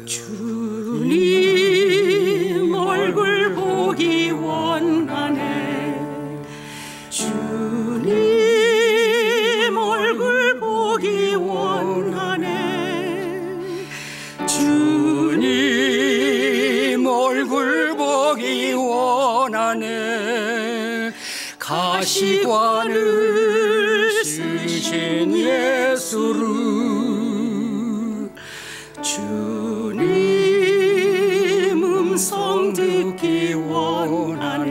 주님 얼굴 보기 원하네. 주님 얼굴 보기 원하네. 주님 얼굴 보기 원하네. 가시관을 쓰신 예수를 주님 음성 듣기 원하네.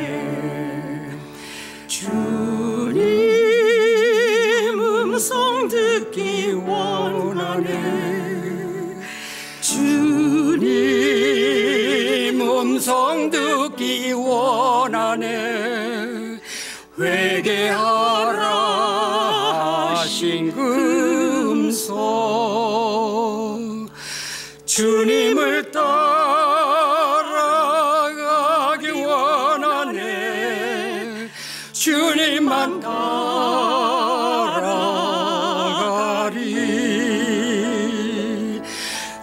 주님 음성 듣기 원하네. 주님 음성 듣기 원하네. 회개하라 하신 그 음성 주님을 따라가기 원하네. 주님만 따라가리.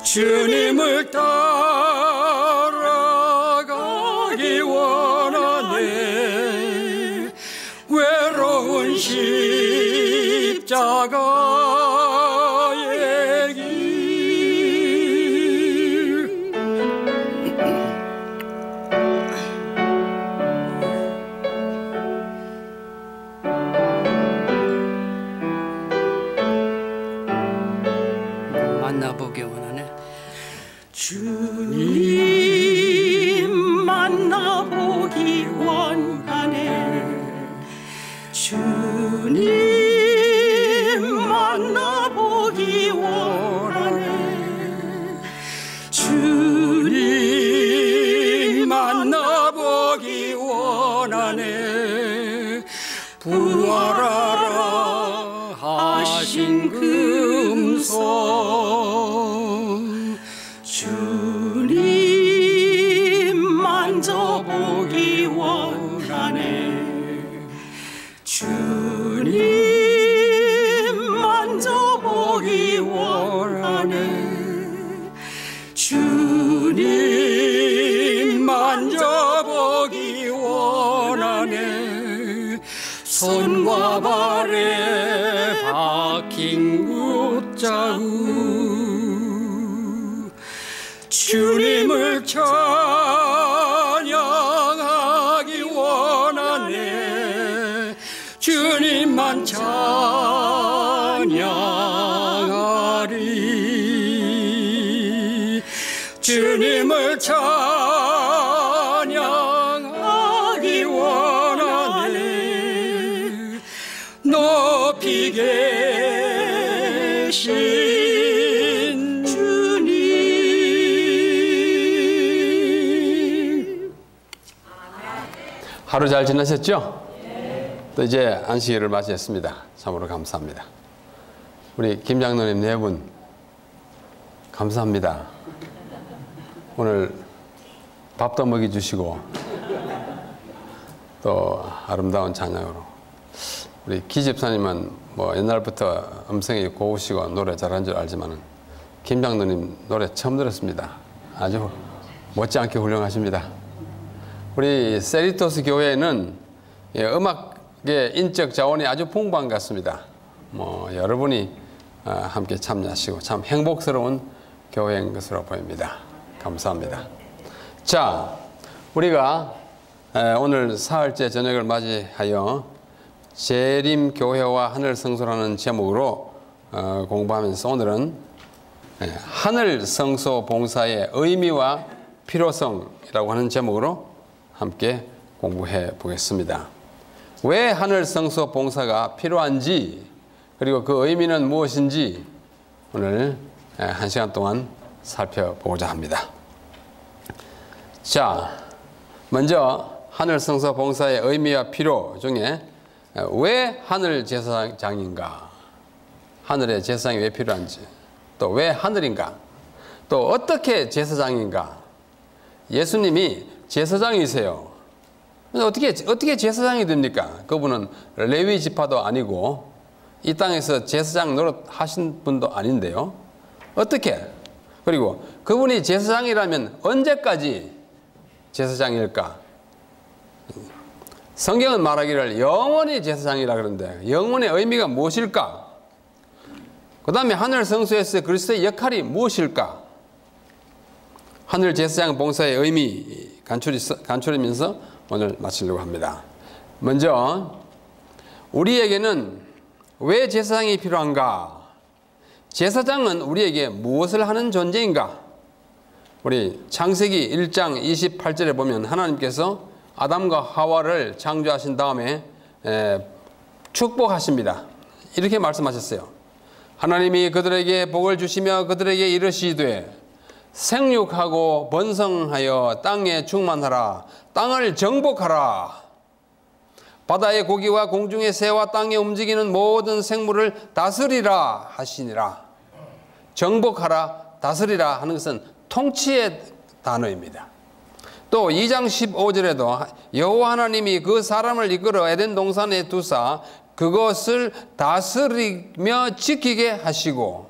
주님을 따라가기 원하네. 외로운 십자가의 길. 만나보기 원하네. 주님 만나보기 원하네. 주님 만나보기 원하네. 주님 만나보기 원하네. 부활하라 하신 그 음성 주님 만져보기 원하네. 주님 만져보기 원하네. 주님 만져보기 원하네. 손과 발에 박힌 굿자국 주님을 찬양하기 원하네. 주님만 찬양하리. 주님을 찬양하기 원하네. 높이 계신 주님. 하루 잘 지내셨죠? 또 이제 안식일을 맞이했습니다. 참으로 감사합니다. 우리 김 장로님 네 분 감사합니다. 오늘 밥도 먹여주시고 또 아름다운 찬양으로. 우리 기 집사님은 뭐 옛날부터 음성이 고우시고 노래 잘하는 줄 알지만은 김 장로님 노래 처음 들었습니다. 아주 못지않게 훌륭하십니다. 우리 세리토스 교회는 음악의 인적 자원이 아주 풍부한 것 같습니다. 뭐 여러분이 함께 참여하시고 참 행복스러운 교회인 것으로 보입니다. 감사합니다. 자, 우리가 오늘 사흘째 저녁을 맞이하여 재림교회와 하늘성소라는 제목으로 공부하면서 오늘은 하늘성소봉사의 의미와 필요성이라고 하는 제목으로 함께 공부해 보겠습니다. 왜 하늘성소봉사가 필요한지, 그리고 그 의미는 무엇인지 오늘 1시간 동안 살펴보고자 합니다. 자, 먼저 하늘성소봉사의 의미와 필요 중에 왜 하늘제사장인가, 하늘의 제사장이 왜 필요한지, 또 왜 하늘인가, 또 어떻게 제사장인가. 예수님이 제사장이세요. 어떻게 제사장이 됩니까? 그분은 레위 지파도 아니고 이 땅에서 제사장 노릇 하신 분도 아닌데요. 어떻게? 그리고 그분이 제사장이라면 언제까지 제사장일까? 성경은 말하기를 영원히 제사장이라 그러는데 영원의 의미가 무엇일까? 그 다음에 하늘 성소에서 그리스도의 역할이 무엇일까? 하늘 제사장 봉사의 의미 간추리면서 오늘 마치려고 합니다. 먼저 우리에게는 왜 제사장이 필요한가? 제사장은 우리에게 무엇을 하는 존재인가? 우리 창세기 1장 28절에 보면 하나님께서 아담과 하와를 창조하신 다음에 축복하십니다. 이렇게 말씀하셨어요. 하나님이 그들에게 복을 주시며 그들에게 이르시되 생육하고 번성하여 땅에 충만하라. 땅을 정복하라. 바다의 고기와 공중의 새와 땅에 움직이는 모든 생물을 다스리라 하시니라. 정복하라, 다스리라 하는 것은 통치의 단어입니다. 또 2장 15절에도 여호와 하나님이 그 사람을 이끌어 에덴 동산에 두사 그것을 다스리며 지키게 하시고,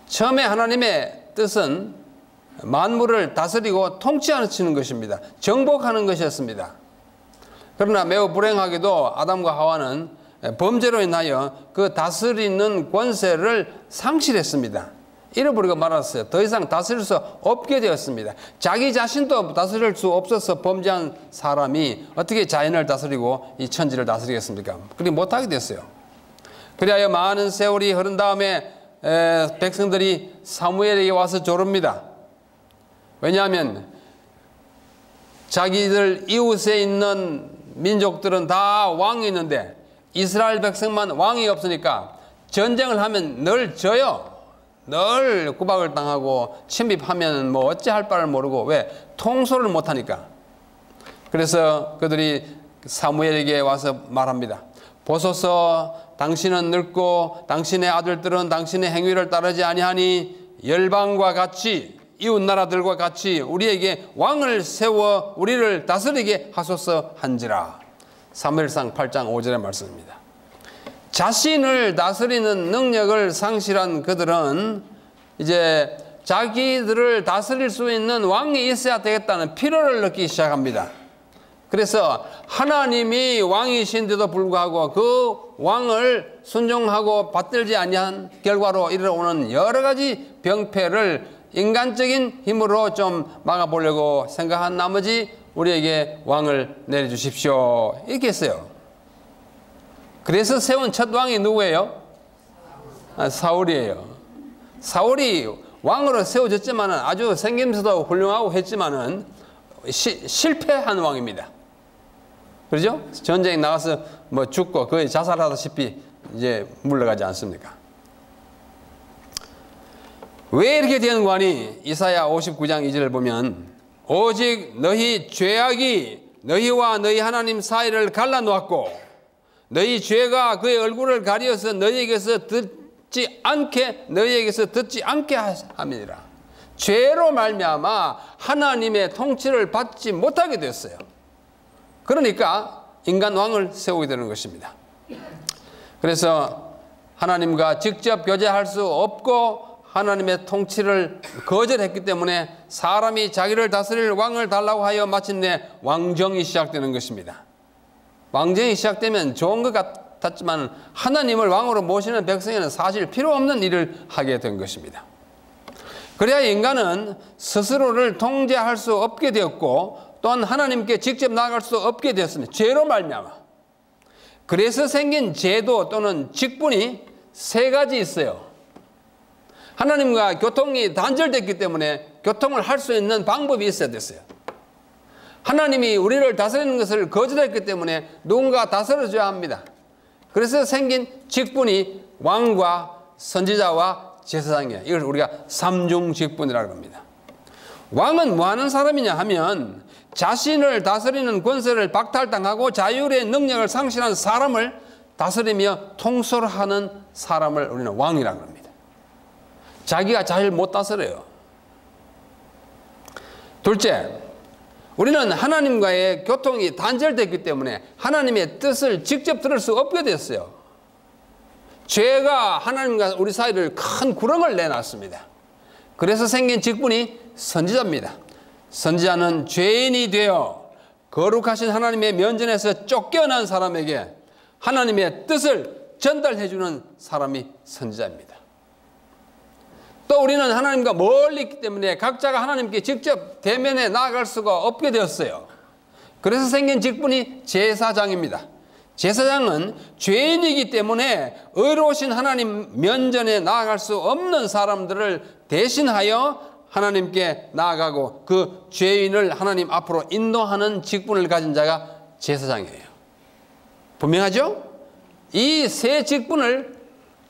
처음에 하나님의 뜻은 만물을 다스리고 통치하는 것입니다. 정복하는 것이었습니다. 그러나 매우 불행하게도 아담과 하와는 범죄로 인하여 그 다스리는 권세를 상실했습니다. 잃어버리고 말았어요. 더 이상 다스릴 수 없게 되었습니다. 자기 자신도 다스릴 수 없어서 범죄한 사람이 어떻게 자연을 다스리고 이 천지를 다스리겠습니까? 그리 못하게 됐어요. 그리하여 많은 세월이 흐른 다음에 백성들이 사무엘에게 와서 조릅니다. 왜냐하면 자기들 이웃에 있는 민족들은 다 왕이 있는데 이스라엘 백성만 왕이 없으니까 전쟁을 하면 늘 져요. 늘 구박을 당하고 침입하면 뭐 어찌 할 바를 모르고, 왜? 통솔을 못하니까. 그래서 그들이 사무엘에게 와서 말합니다. 보소서, 당신은 늙고 당신의 아들들은 당신의 행위를 따르지 아니하니 열방과 같이, 이웃 나라들과 같이 우리에게 왕을 세워 우리를 다스리게 하소서 한지라. 사무엘상 8장 5절의 말씀입니다. 자신을 다스리는 능력을 상실한 그들은 이제 자기들을 다스릴 수 있는 왕이 있어야 되겠다는 필요를 느끼기 시작합니다. 그래서 하나님이 왕이신데도 불구하고 그 왕을 순종하고 받들지 아니한 결과로 이르러오는 여러 가지 병폐를 인간적인 힘으로 좀 막아보려고 생각한 나머지 우리에게 왕을 내려주십시오, 이렇게 했어요. 그래서 세운 첫 왕이 누구예요? 사울이에요. 사울이 왕으로 세워졌지만 아주 생김새도 훌륭하고 했지만은 실패한 왕입니다. 그렇죠? 전쟁에 나가서 뭐 죽고 거의 자살하다시피 이제 물러가지 않습니까? 왜 이렇게 된 거니? 이사야 59장 2절을 보면 오직 너희 죄악이 너희와 너희 하나님 사이를 갈라놓았고 너희 죄가 그의 얼굴을 가리어서 너희에게서 듣지 않게 함이니라. 죄로 말미암아 하나님의 통치를 받지 못하게 됐어요. 그러니까 인간 왕을 세우게 되는 것입니다. 그래서 하나님과 직접 교제할 수 없고 하나님의 통치를 거절했기 때문에 사람이 자기를 다스릴 왕을 달라고 하여 마침내 왕정이 시작되는 것입니다. 왕정이 시작되면 좋은 것 같았지만 하나님을 왕으로 모시는 백성에는 사실 필요 없는 일을 하게 된 것입니다. 그래야 인간은 스스로를 통제할 수 없게 되었고 또한 하나님께 직접 나아갈 수 없게 되었습니다. 죄로 말미암아. 그래서 생긴 제도 또는 직분이 세 가지 있어요. 하나님과 교통이 단절됐기 때문에 교통을 할 수 있는 방법이 있어야 됐어요. 하나님이 우리를 다스리는 것을 거절했기 때문에 누군가 다스려줘야 합니다. 그래서 생긴 직분이 왕과 선지자와 제사장이에요. 이걸 우리가 삼중 직분이라고 합니다. 왕은 뭐 하는 사람이냐 하면 자신을 다스리는 권세를 박탈당하고 자율의 능력을 상실한 사람을 다스리며 통솔하는 사람을 우리는 왕이라고 합니다. 자기가 자기를 못 다스려요. 둘째, 우리는 하나님과의 교통이 단절됐기 때문에 하나님의 뜻을 직접 들을 수 없게 됐어요. 죄가 하나님과 우리 사이를 큰 구렁을 내놨습니다. 그래서 생긴 직분이 선지자입니다. 선지자는 죄인이 되어 거룩하신 하나님의 면전에서 쫓겨난 사람에게 하나님의 뜻을 전달해주는 사람이 선지자입니다. 또 우리는 하나님과 멀리 있기 때문에 각자가 하나님께 직접 대면에 나아갈 수가 없게 되었어요. 그래서 생긴 직분이 제사장입니다. 제사장은 죄인이기 때문에 의로우신 하나님 면전에 나아갈 수 없는 사람들을 대신하여 하나님께 나아가고 그 죄인을 하나님 앞으로 인도하는 직분을 가진 자가 제사장이에요. 분명하죠? 이 세 직분을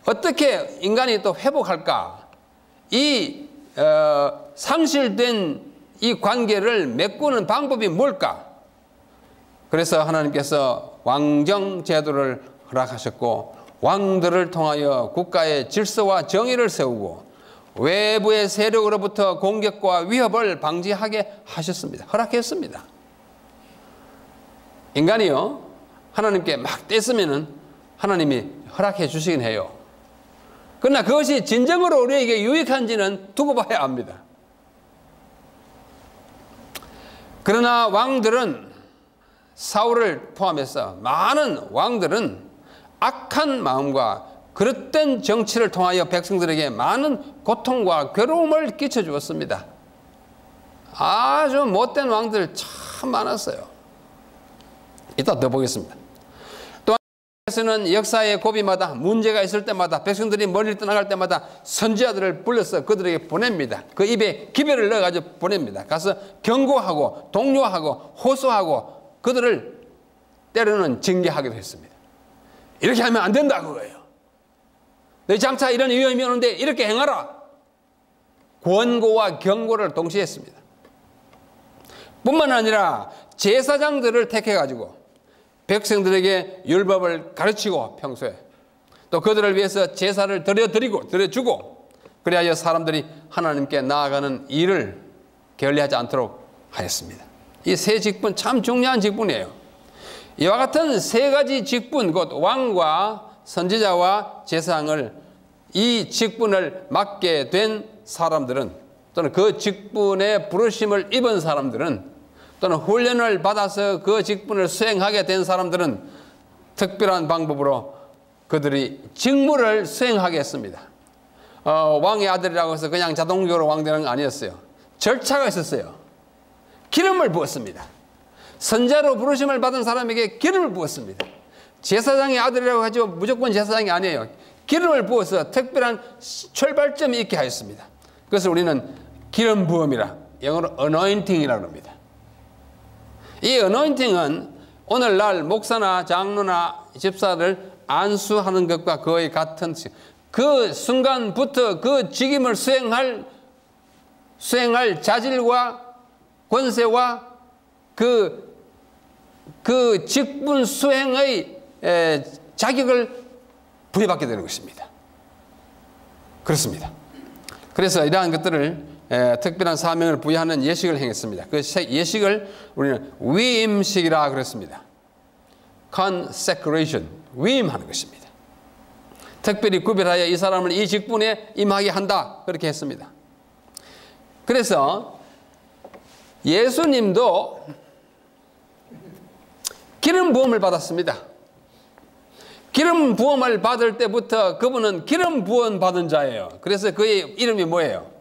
어떻게 인간이 또 회복할까? 이 상실된 이 관계를 메꾸는 방법이 뭘까? 그래서 하나님께서 왕정 제도를 허락하셨고 왕들을 통하여 국가의 질서와 정의를 세우고 외부의 세력으로부터 공격과 위협을 방지하게 하셨습니다. 허락했습니다. 인간이요, 하나님께 막 떼쓰면은 하나님이 허락해 주시긴 해요. 그러나 그것이 진정으로 우리에게 유익한지는 두고 봐야 합니다. 그러나 왕들은, 사울을 포함해서 많은 왕들은 악한 마음과 그릇된 정치를 통하여 백성들에게 많은 고통과 괴로움을 끼쳐주었습니다. 아주 못된 왕들 참 많았어요. 이따 더 보겠습니다. 또 하나님께서는 역사의 고비마다 문제가 있을 때마다 백성들이 멀리 떠나갈 때마다 선지자들을 불러서 그들에게 보냅니다. 그 입에 기별을 넣어가지고 보냅니다. 가서 경고하고 독려하고 호소하고 그들을 때로는 징계하기도 했습니다. 이렇게 하면 안 된다 그거예요. 너희 장차 이런 위험이 오는데 이렇게 행하라. 권고와 경고를 동시에 했습니다. 뿐만 아니라 제사장들을 택해가지고 백성들에게 율법을 가르치고 평소에 또 그들을 위해서 제사를 드려주고 그리하여 사람들이 하나님께 나아가는 일을 게을리하지 않도록 하였습니다. 이 세 직분 참 중요한 직분이에요. 이와 같은 세 가지 직분, 곧 왕과 선지자와 제사장을, 이 직분을 맡게 된 사람들은, 또는 그 직분에 부르심을 입은 사람들은, 또는 훈련을 받아서 그 직분을 수행하게 된 사람들은 특별한 방법으로 그들이 직무를 수행하게 했습니다. 왕의 아들이라고 해서 그냥 자동적으로 왕 되는 거 아니었어요. 절차가 있었어요. 기름을 부었습니다. 선자로 부르심을 받은 사람에게 기름을 부었습니다. 제사장의 아들이라고 하죠. 무조건 제사장이 아니에요. 기름을 부어서 특별한 출발점이 있게 하였습니다. 그것을 우리는 기름 부음이라, 영어로 anointing이라고 합니다. 이 anointing은 오늘날 목사나 장로나 집사를 안수하는 것과 거의 같은, 그 순간부터 그 직임을 수행할 자질과 권세와 그 직분 수행의 자격을 부여받게 되는 것입니다. 그렇습니다. 그래서 이러한 것들을 특별한 사명을 부여하는 예식을 행했습니다. 그 예식을 우리는 위임식이라 그랬습니다. consecration, 위임하는 것입니다. 특별히 구별하여 이 사람을 이 직분에 임하게 한다, 그렇게 했습니다. 그래서 예수님도 기름 부음을 받았습니다. 기름 부음을 받을 때부터 그분은 기름 부음 받은 자예요. 그래서 그의 이름이 뭐예요?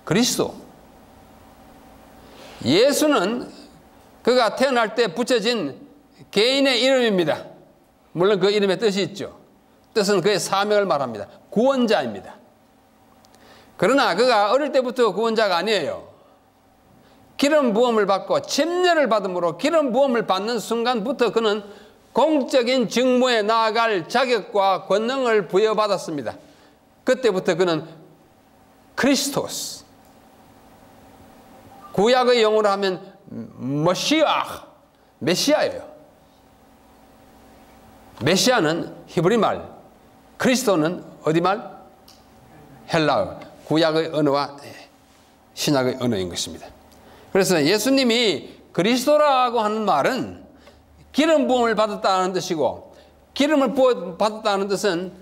그리스도. 예수는 그가 태어날 때 붙여진 개인의 이름입니다. 물론 그 이름의 뜻이 있죠. 뜻은 그의 사명을 말합니다. 구원자입니다. 그러나 그가 어릴 때부터 구원자가 아니에요. 기름 부음을 받고 침례를 받음으로 기름 부음을 받는 순간부터 그는 공적인 직무에 나아갈 자격과 권능을 부여받았습니다. 그때부터 그는 크리스토스, 구약의 용어로 하면 메시아예요. 메시아는 히브리 말, 그리스도는 어디 말? 헬라어, 구약의 언어와 신약의 언어인 것입니다. 그래서 예수님이 그리스도라고 하는 말은 기름 부음을 받았다는 뜻이고, 기름을 받았다는 뜻은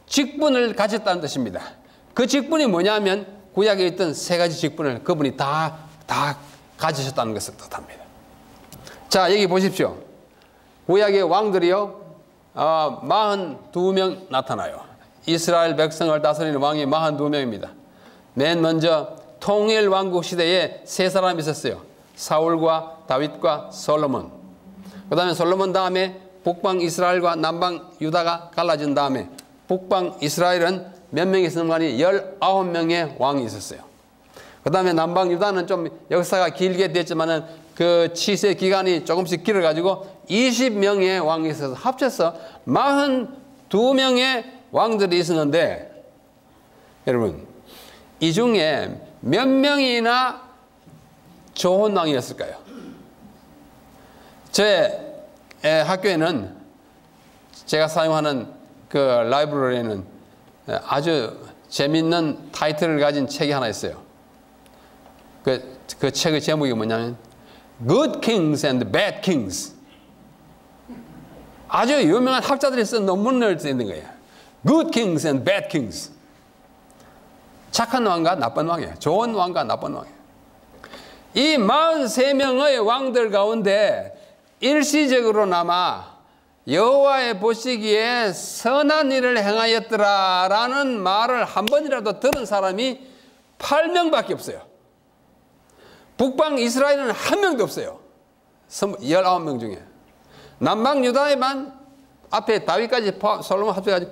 직분을 가졌다는 뜻입니다. 그 직분이 뭐냐면 구약에 있던 세 가지 직분을 그분이 다 가지셨다는 것을 뜻합니다. 자, 여기 보십시오. 구약의 왕들이요, 42명 나타나요. 이스라엘 백성을 다스리는 왕이 42명입니다. 맨 먼저 통일 왕국 시대에 세 사람이 있었어요. 사울과 다윗과 솔로몬. 그 다음에 솔로몬 다음에 북방 이스라엘과 남방 유다가 갈라진 다음에 북방 이스라엘은 몇 명이 있었는가니 19명의 왕이 있었어요. 그 다음에 남방 유다는 좀 역사가 길게 됐지만은 그 치세 기간이 조금씩 길어가지고 20명의 왕이 있어서 합쳐서 42명의 왕들이 있었는데, 여러분, 이 중에 몇 명이나 좋은 왕이었을까요? 제 학교에는 제가 사용하는 그 라이브러리에는 아주 재밌는 타이틀을 가진 책이 하나 있어요. 그 책의 제목이 뭐냐면 Good Kings and Bad Kings. 아주 유명한 학자들이 쓴 논문을 쓰는 거예요. Good Kings and Bad Kings. 착한 왕과 나쁜 왕이에요. 좋은 왕과 나쁜 왕이에요. 이 43명의 왕들 가운데 일시적으로나마 여호와의 보시기에 선한 일을 행하였더라라는 말을 한 번이라도 들은 사람이 8명밖에 없어요. 북방 이스라엘은 한 명도 없어요. 19명 중에. 남방 유다에만 앞에 다윗까지 솔로몬 합쳐가지고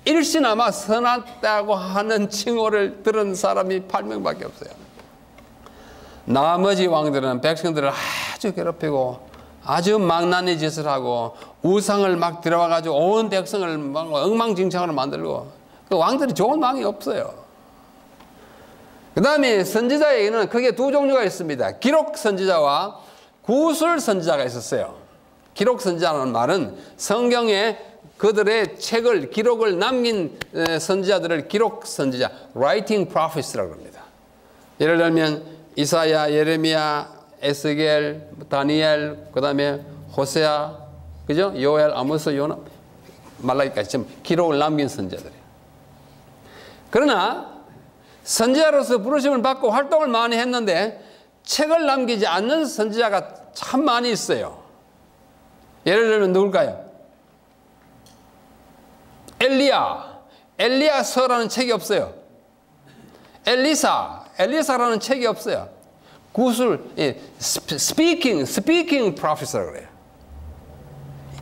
일시나마 선하다고 하는 칭호를 들은 사람이 8명밖에 없어요. 나머지 왕들은 백성들을 아주 괴롭히고 아주 망나니 짓을 하고 우상을 막 들어와가지고 온 백성을 막 엉망진창으로 만들고, 그 왕들이 좋은 왕이 없어요. 그 다음에 선지자에게는 크게 두 종류가 있습니다. 기록 선지자와 구술 선지자가 있었어요. 기록 선지자라는 말은 성경에 그들의 책을, 기록을 남긴 선지자들을 기록 선지자, writing prophets라고 합니다. 예를 들면 이사야, 예레미야, 에스겔, 다니엘, 그 다음에 호세아, 그죠? 요엘, 아모스, 요나, 말라기까지 지금 기록을 남긴 선지자들이에요. 그러나 선지자로서 부르심을 받고 활동을 많이 했는데 책을 남기지 않는 선지자가 참 많이 있어요. 예를 들면 누굴까요? 엘리야서라는 책이 없어요. 엘리사라는 책이 없어요. 구술, speaking prophet라고 그래요.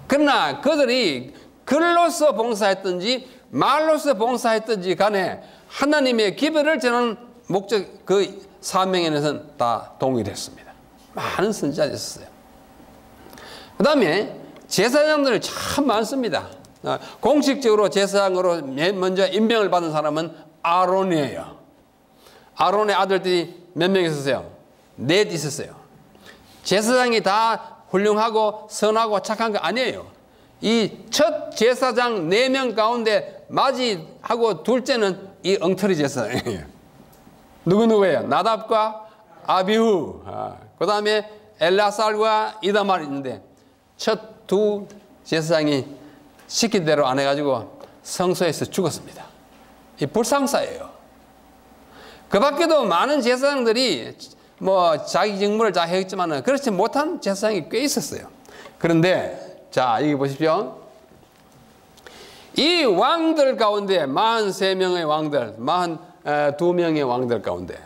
그러나 그들이 글로서 봉사했든지 말로서 봉사했든지 간에 하나님의 기별을 전하는 목적, 그 사명에는 다 동일했습니다. 많은 선지자들이 있었어요. 그 다음에 제사장들이 참 많습니다. 공식적으로 제사장으로 먼저 임명을 받은 사람은 아론이에요. 아론의 아들들이 몇 명 있었어요? 넷 있었어요. 제사장이 다 훌륭하고 선하고 착한 거 아니에요. 이 첫 제사장 4명 가운데 맞이하고 둘째는 이 엉터리 제사장이에요. 누구예요? 나답과 아비후. 그 다음에 엘라살과 이다말이 있는데 첫 두 제사장이 시킨 대로 안 해가지고 성소에서 죽었습니다. 이 불상사예요. 그 밖에도 많은 제사장들이 뭐 자기 직무를 잘 했지만 그렇지 못한 제사장이 꽤 있었어요. 그런데 자, 여기 보십시오. 이 왕들 가운데 43명의 왕들, 42명의 왕들 가운데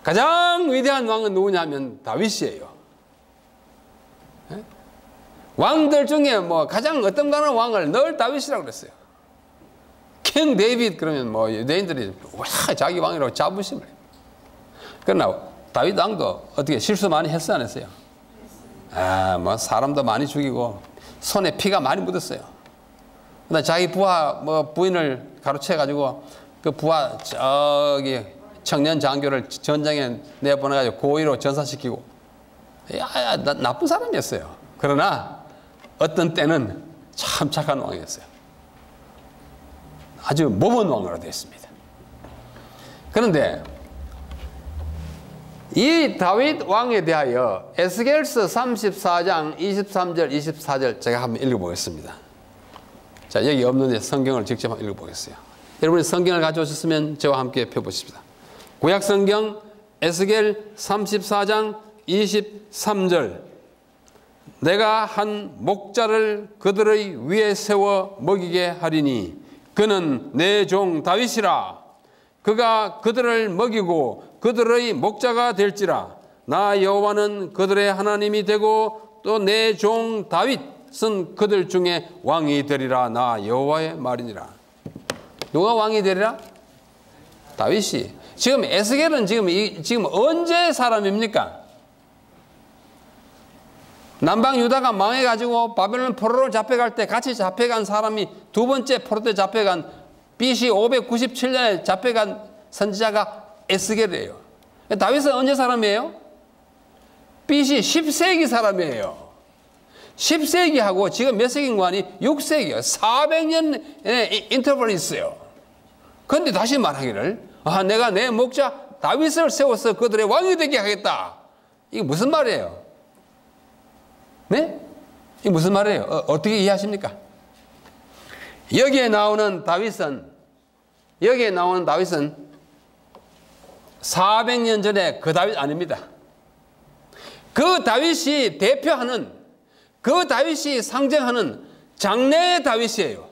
가장 위대한 왕은 누구냐면 다윗이에요. 왕들 중에 뭐 가장 어떤가는 왕을 늘 다윗이라고 그랬어요. 킹 데이빗 그러면 뭐 유대인들이 와 자기 왕이라고 자부심을 해요. 그러나 다윗 왕도 어떻게 실수 많이 했어요, 안 했어요? 뭐 사람도 많이 죽이고 손에 피가 많이 묻었어요. 그러나 자기 부인을 가로채가지고 그 부하 저기 청년 장교를 전장에 내보내가지고 고의로 전사시키고 나쁜 사람이었어요. 그러나 어떤 때는 참 착한 왕이었어요. 아주 모범 왕으로 되었습니다. 그런데 이 다윗 왕에 대하여 에스겔서 34장 23절 24절 제가 한번 읽어보겠습니다. 자, 여기 없는데 성경을 직접 한번 읽어보겠어요. 여러분이 성경을 가져오셨으면 저와 함께 펴보십시다. 구약성경 에스겔 34장 23절. 내가 한 목자를 그들의 위에 세워 먹이게 하리니 그는 내 종 다윗이라. 그가 그들을 먹이고 그들의 목자가 될지라. 나 여호와는 그들의 하나님이 되고 또 내 종 다윗은 그들 중에 왕이 되리라. 나 여호와의 말이니라. 누가 왕이 되리라? 다윗이. 지금 에스겔은 지금 언제 사람입니까? 남방 유다가 망해가지고 바벨론 포로로 잡혀갈 때 같이 잡혀간 사람이 두 번째 포로 때 잡혀간 BC 597년에 잡혀간 선지자가 에스겔이에요. 다윗은 언제 사람이에요? BC 10세기 사람이에요. 10세기하고 지금 몇 세기인 거 아니? 6세기요. 400년의 인터벌이 있어요. 그런데 다시 말하기를 내가 내 목자 다윗을 세워서 그들의 왕이 되게 하겠다. 이게 무슨 말이에요? 네? 이게 무슨 말이에요? 어떻게 이해하십니까? 여기에 나오는 다윗은 400년 전에 그 다윗 아닙니다. 그 다윗이 대표하는, 그 다윗이 상징하는 장래의 다윗이에요.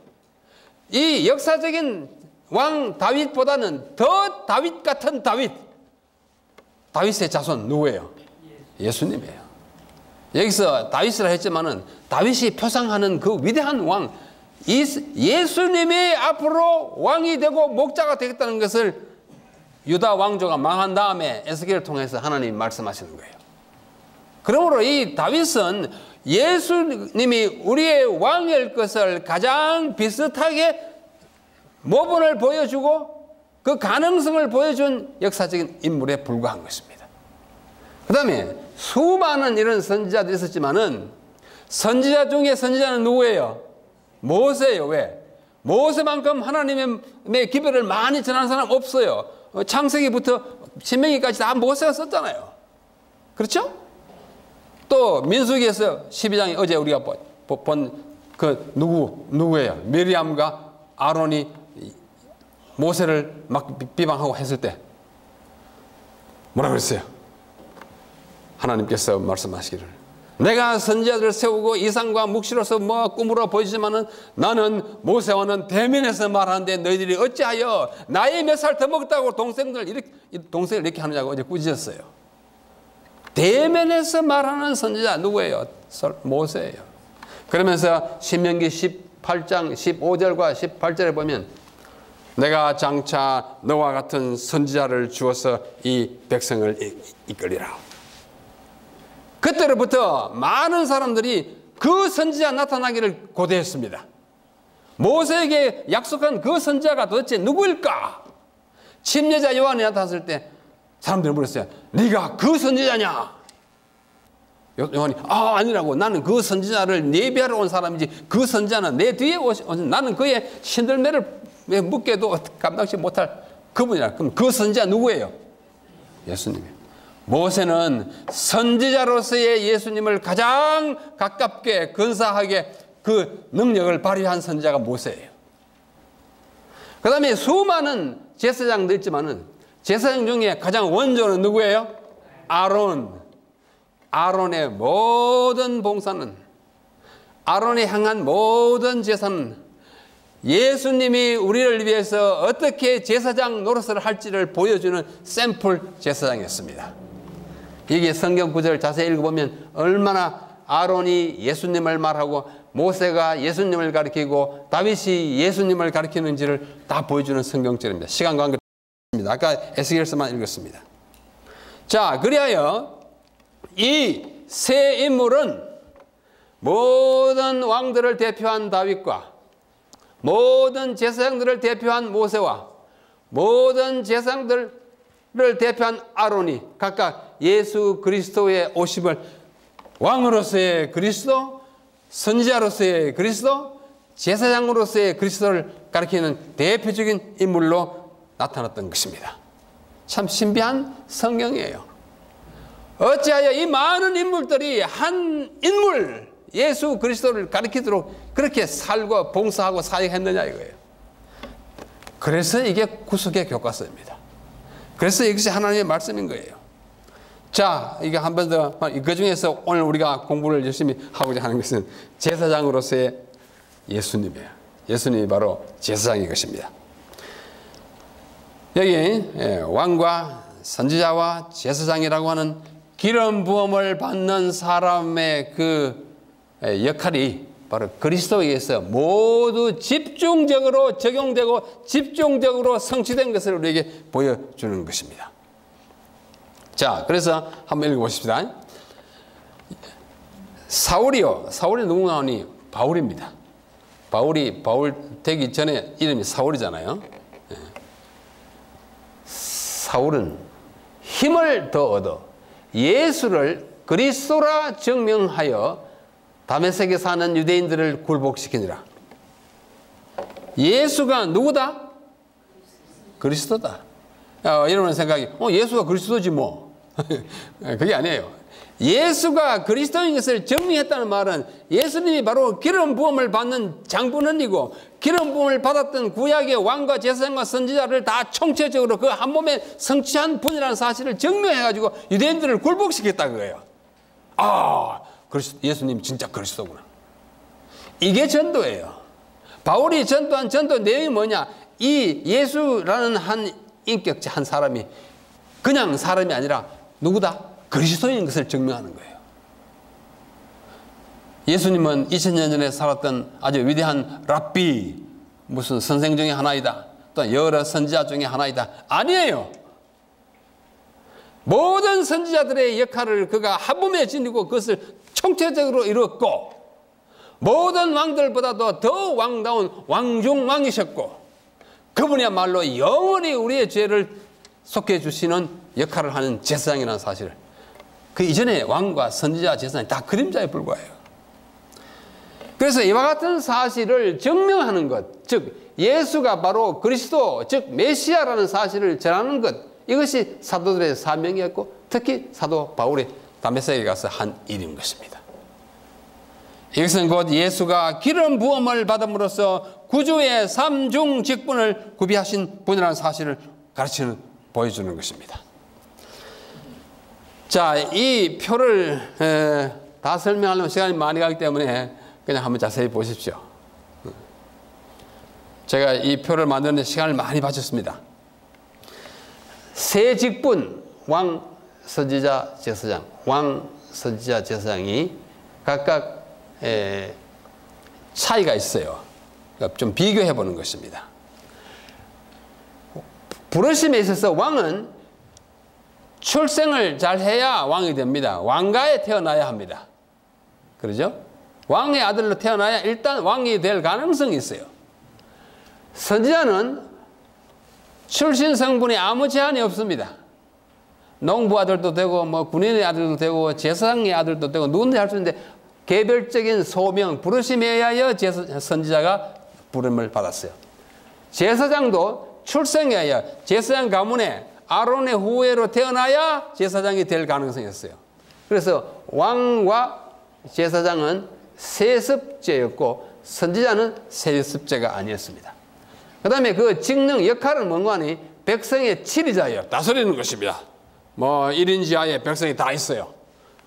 이 역사적인 왕 다윗보다는 더 다윗 같은 다윗. 다윗의 자손 누구예요? 예수님이에요. 여기서 다윗이라 했지만은 다윗이 표상하는 그 위대한 왕, 예수님이 앞으로 왕이 되고 목자가 되겠다는 것을 유다 왕조가 망한 다음에 에스겔을 통해서 하나님이 말씀하시는 거예요. 그러므로 이 다윗은 예수님이 우리의 왕일 것을 가장 비슷하게 모본을 보여주고 그 가능성을 보여준 역사적인 인물에 불과한 것입니다. 그 다음에 수많은 이런 선지자들이 있었지만은 선지자 중에 선지자는 누구예요? 모세예요. 왜? 모세만큼 하나님의 기별을 많이 전하는 사람 없어요. 창세기부터 신명기까지 다 모세가 썼잖아요. 그렇죠? 또 민수기에서 12장에 어제 우리가 본 그 누구예요? 미리암과 아론이 모세를 막 비방하고 했을 때 뭐라고 그랬어요? 하나님께서 말씀하시기를 내가 선지자들을 세우고 이상과 묵시로서 꿈으로 보이지만은 나는 모세와는 대면에서 말하는데 너희들이 어찌하여 나이 몇 살 더 먹었다고 동생을 이렇게 하느냐고 어제 꾸짖었어요. 대면에서 말하는 선지자 누구예요? 모세예요. 그러면서 신명기 18장 15절과 18절에 보면 내가 장차 너와 같은 선지자를 주어서 이 백성을 이끌리라. 그때로부터 많은 사람들이 그 선지자 나타나기를 고대했습니다. 모세에게 약속한 그 선지자가 도대체 누구일까? 침례자 요한이 나타났을 때 사람들이 물었어요. 네가 그 선지자냐? 요한이 아니라고. 나는 그 선지자를 예비하러 온 사람이지 그 선지자는 내 뒤에 오신 나는 그의 신들매를 묻게도 감당치 못할 그분이라. 그럼 그 선지자 누구예요? 예수님이에요. 모세는 선지자로서의 예수님을 가장 가깝게 근사하게 그 능력을 발휘한 선지자가 모세예요. 그 다음에 수많은 제사장도 있지만은 제사장 중에 가장 원조는 누구예요? 아론의 모든 봉사는, 아론에 향한 모든 제사는 예수님이 우리를 위해서 어떻게 제사장 노릇을 할지를 보여주는 샘플 제사장이었습니다. 이게 성경 구절을 자세히 읽어보면 얼마나 아론이 예수님을 말하고 모세가 예수님을 가리키고 다윗이 예수님을 가리키는지를 다 보여주는 성경절입니다. 시간 관계 있습니다. 아까 에스겔서만 읽었습니다. 자, 그리하여 이 세 인물은 모든 왕들을 대표한 다윗과 모든 제사장들을 대표한 모세와 모든 제사장들을 대표한 아론이 각각 예수 그리스도의 오심을 왕으로서의 그리스도, 선지자로서의 그리스도, 제사장으로서의 그리스도를 가리키는 대표적인 인물로 나타났던 것입니다. 참 신비한 성경이에요. 어찌하여 이 많은 인물들이 한 인물 예수 그리스도를 가리키도록 그렇게 살고 봉사하고 사역했느냐 이거예요. 그래서 이게 구속의 교과서입니다. 그래서 이것이 하나님의 말씀인 거예요. 자, 이게 한 번 더, 그 중에서 오늘 우리가 공부를 열심히 하고자 하는 것은 제사장으로서의 예수님이에요. 예수님이 바로 제사장인 것입니다. 여기 왕과 선지자와 제사장이라고 하는 기름 부음을 받는 사람의 그 역할이 바로 그리스도에 의해서 모두 집중적으로 적용되고 집중적으로 성취된 것을 우리에게 보여주는 것입니다. 자, 그래서 한번 읽어보십시다. 사울이요. 사울이 누구 나오니? 바울입니다. 바울 되기 전에 이름이 사울이잖아요. 사울은 힘을 더 얻어 예수를 그리스도라 증명하여 다메섹에 사는 유대인들을 굴복시키니라. 예수가 누구다? 그리스도다. 여러분 생각이 예수가 그리스도지 뭐. 그게 아니에요. 예수가 그리스도인 것을 증명했다는 말은 예수님이 바로 기름 부음을 받는 장본인이고 기름 부음을 받았던 구약의 왕과 제사장과 선지자를 다 총체적으로 그 한 몸에 성취한 분이라는 사실을 증명해가지고 유대인들을 굴복시켰다 그거예요. 아, 예수님 진짜 그리스도구나. 이게 전도예요. 바울이 전도한 전도 내용이 뭐냐? 이 예수라는 한 인격체 한 사람이 그냥 사람이 아니라 누구다? 그리스도인 것을 증명하는 거예요. 예수님은 2000년 전에 살았던 아주 위대한 랍비, 무슨 선생 중에 하나이다. 또 여러 선지자 중에 하나이다. 아니에요. 모든 선지자들의 역할을 그가 한 몸에 지니고 그것을 총체적으로 이루었고 모든 왕들보다도 더 왕다운 왕중 왕이셨고 그분이야말로 영원히 우리의 죄를 속해 주시는 역할을 하는 제사장이라는 사실을 그 이전에 왕과 선지자 제사장이 다 그림자에 불과해요. 그래서 이와 같은 사실을 증명하는 것, 즉 예수가 바로 그리스도, 즉 메시아라는 사실을 전하는 것, 이것이 사도들의 사명이었고 특히 사도 바울이 다메섹에 가서 한 일인 것입니다. 이것은 곧 예수가 기름 부음을 받음으로써 구주의 삼중 직분을 구비하신 분이라는 사실을 가르치는, 보여주는 것입니다. 자, 이 표를 다 설명하려면 시간이 많이 가기 때문에 그냥 한번 자세히 보십시오. 제가 이 표를 만드는 데 시간을 많이 바쳤습니다. 세 직분, 왕, 선지자, 제사장, 왕, 선지자, 제사장이 각각 차이가 있어요. 그러니까 좀 비교해 보는 것입니다. 부르심에 있어서 왕은 출생을 잘 해야 왕이 됩니다. 왕가에 태어나야 합니다. 그러죠? 왕의 아들로 태어나야 일단 왕이 될 가능성이 있어요. 선지자는 출신 성분이 아무 제한이 없습니다. 농부 아들도 되고 뭐 군인의 아들도 되고 제사장의 아들도 되고 누구든지 할 수 있는데 개별적인 소명, 부르심에 의하여 선지자가 부름을 받았어요. 제사장도 출생에 의하여 제사장 가문에 아론의 후예로 태어나야 제사장이 될 가능성이 있어요. 그래서 왕과 제사장은 세습제였고 선지자는 세습제가 아니었습니다. 그 다음에 그 직능 역할은 뭔가 하니 백성의 치리자예요. 다스리는 것입니다. 뭐 1인 지하에 백성이 다 있어요.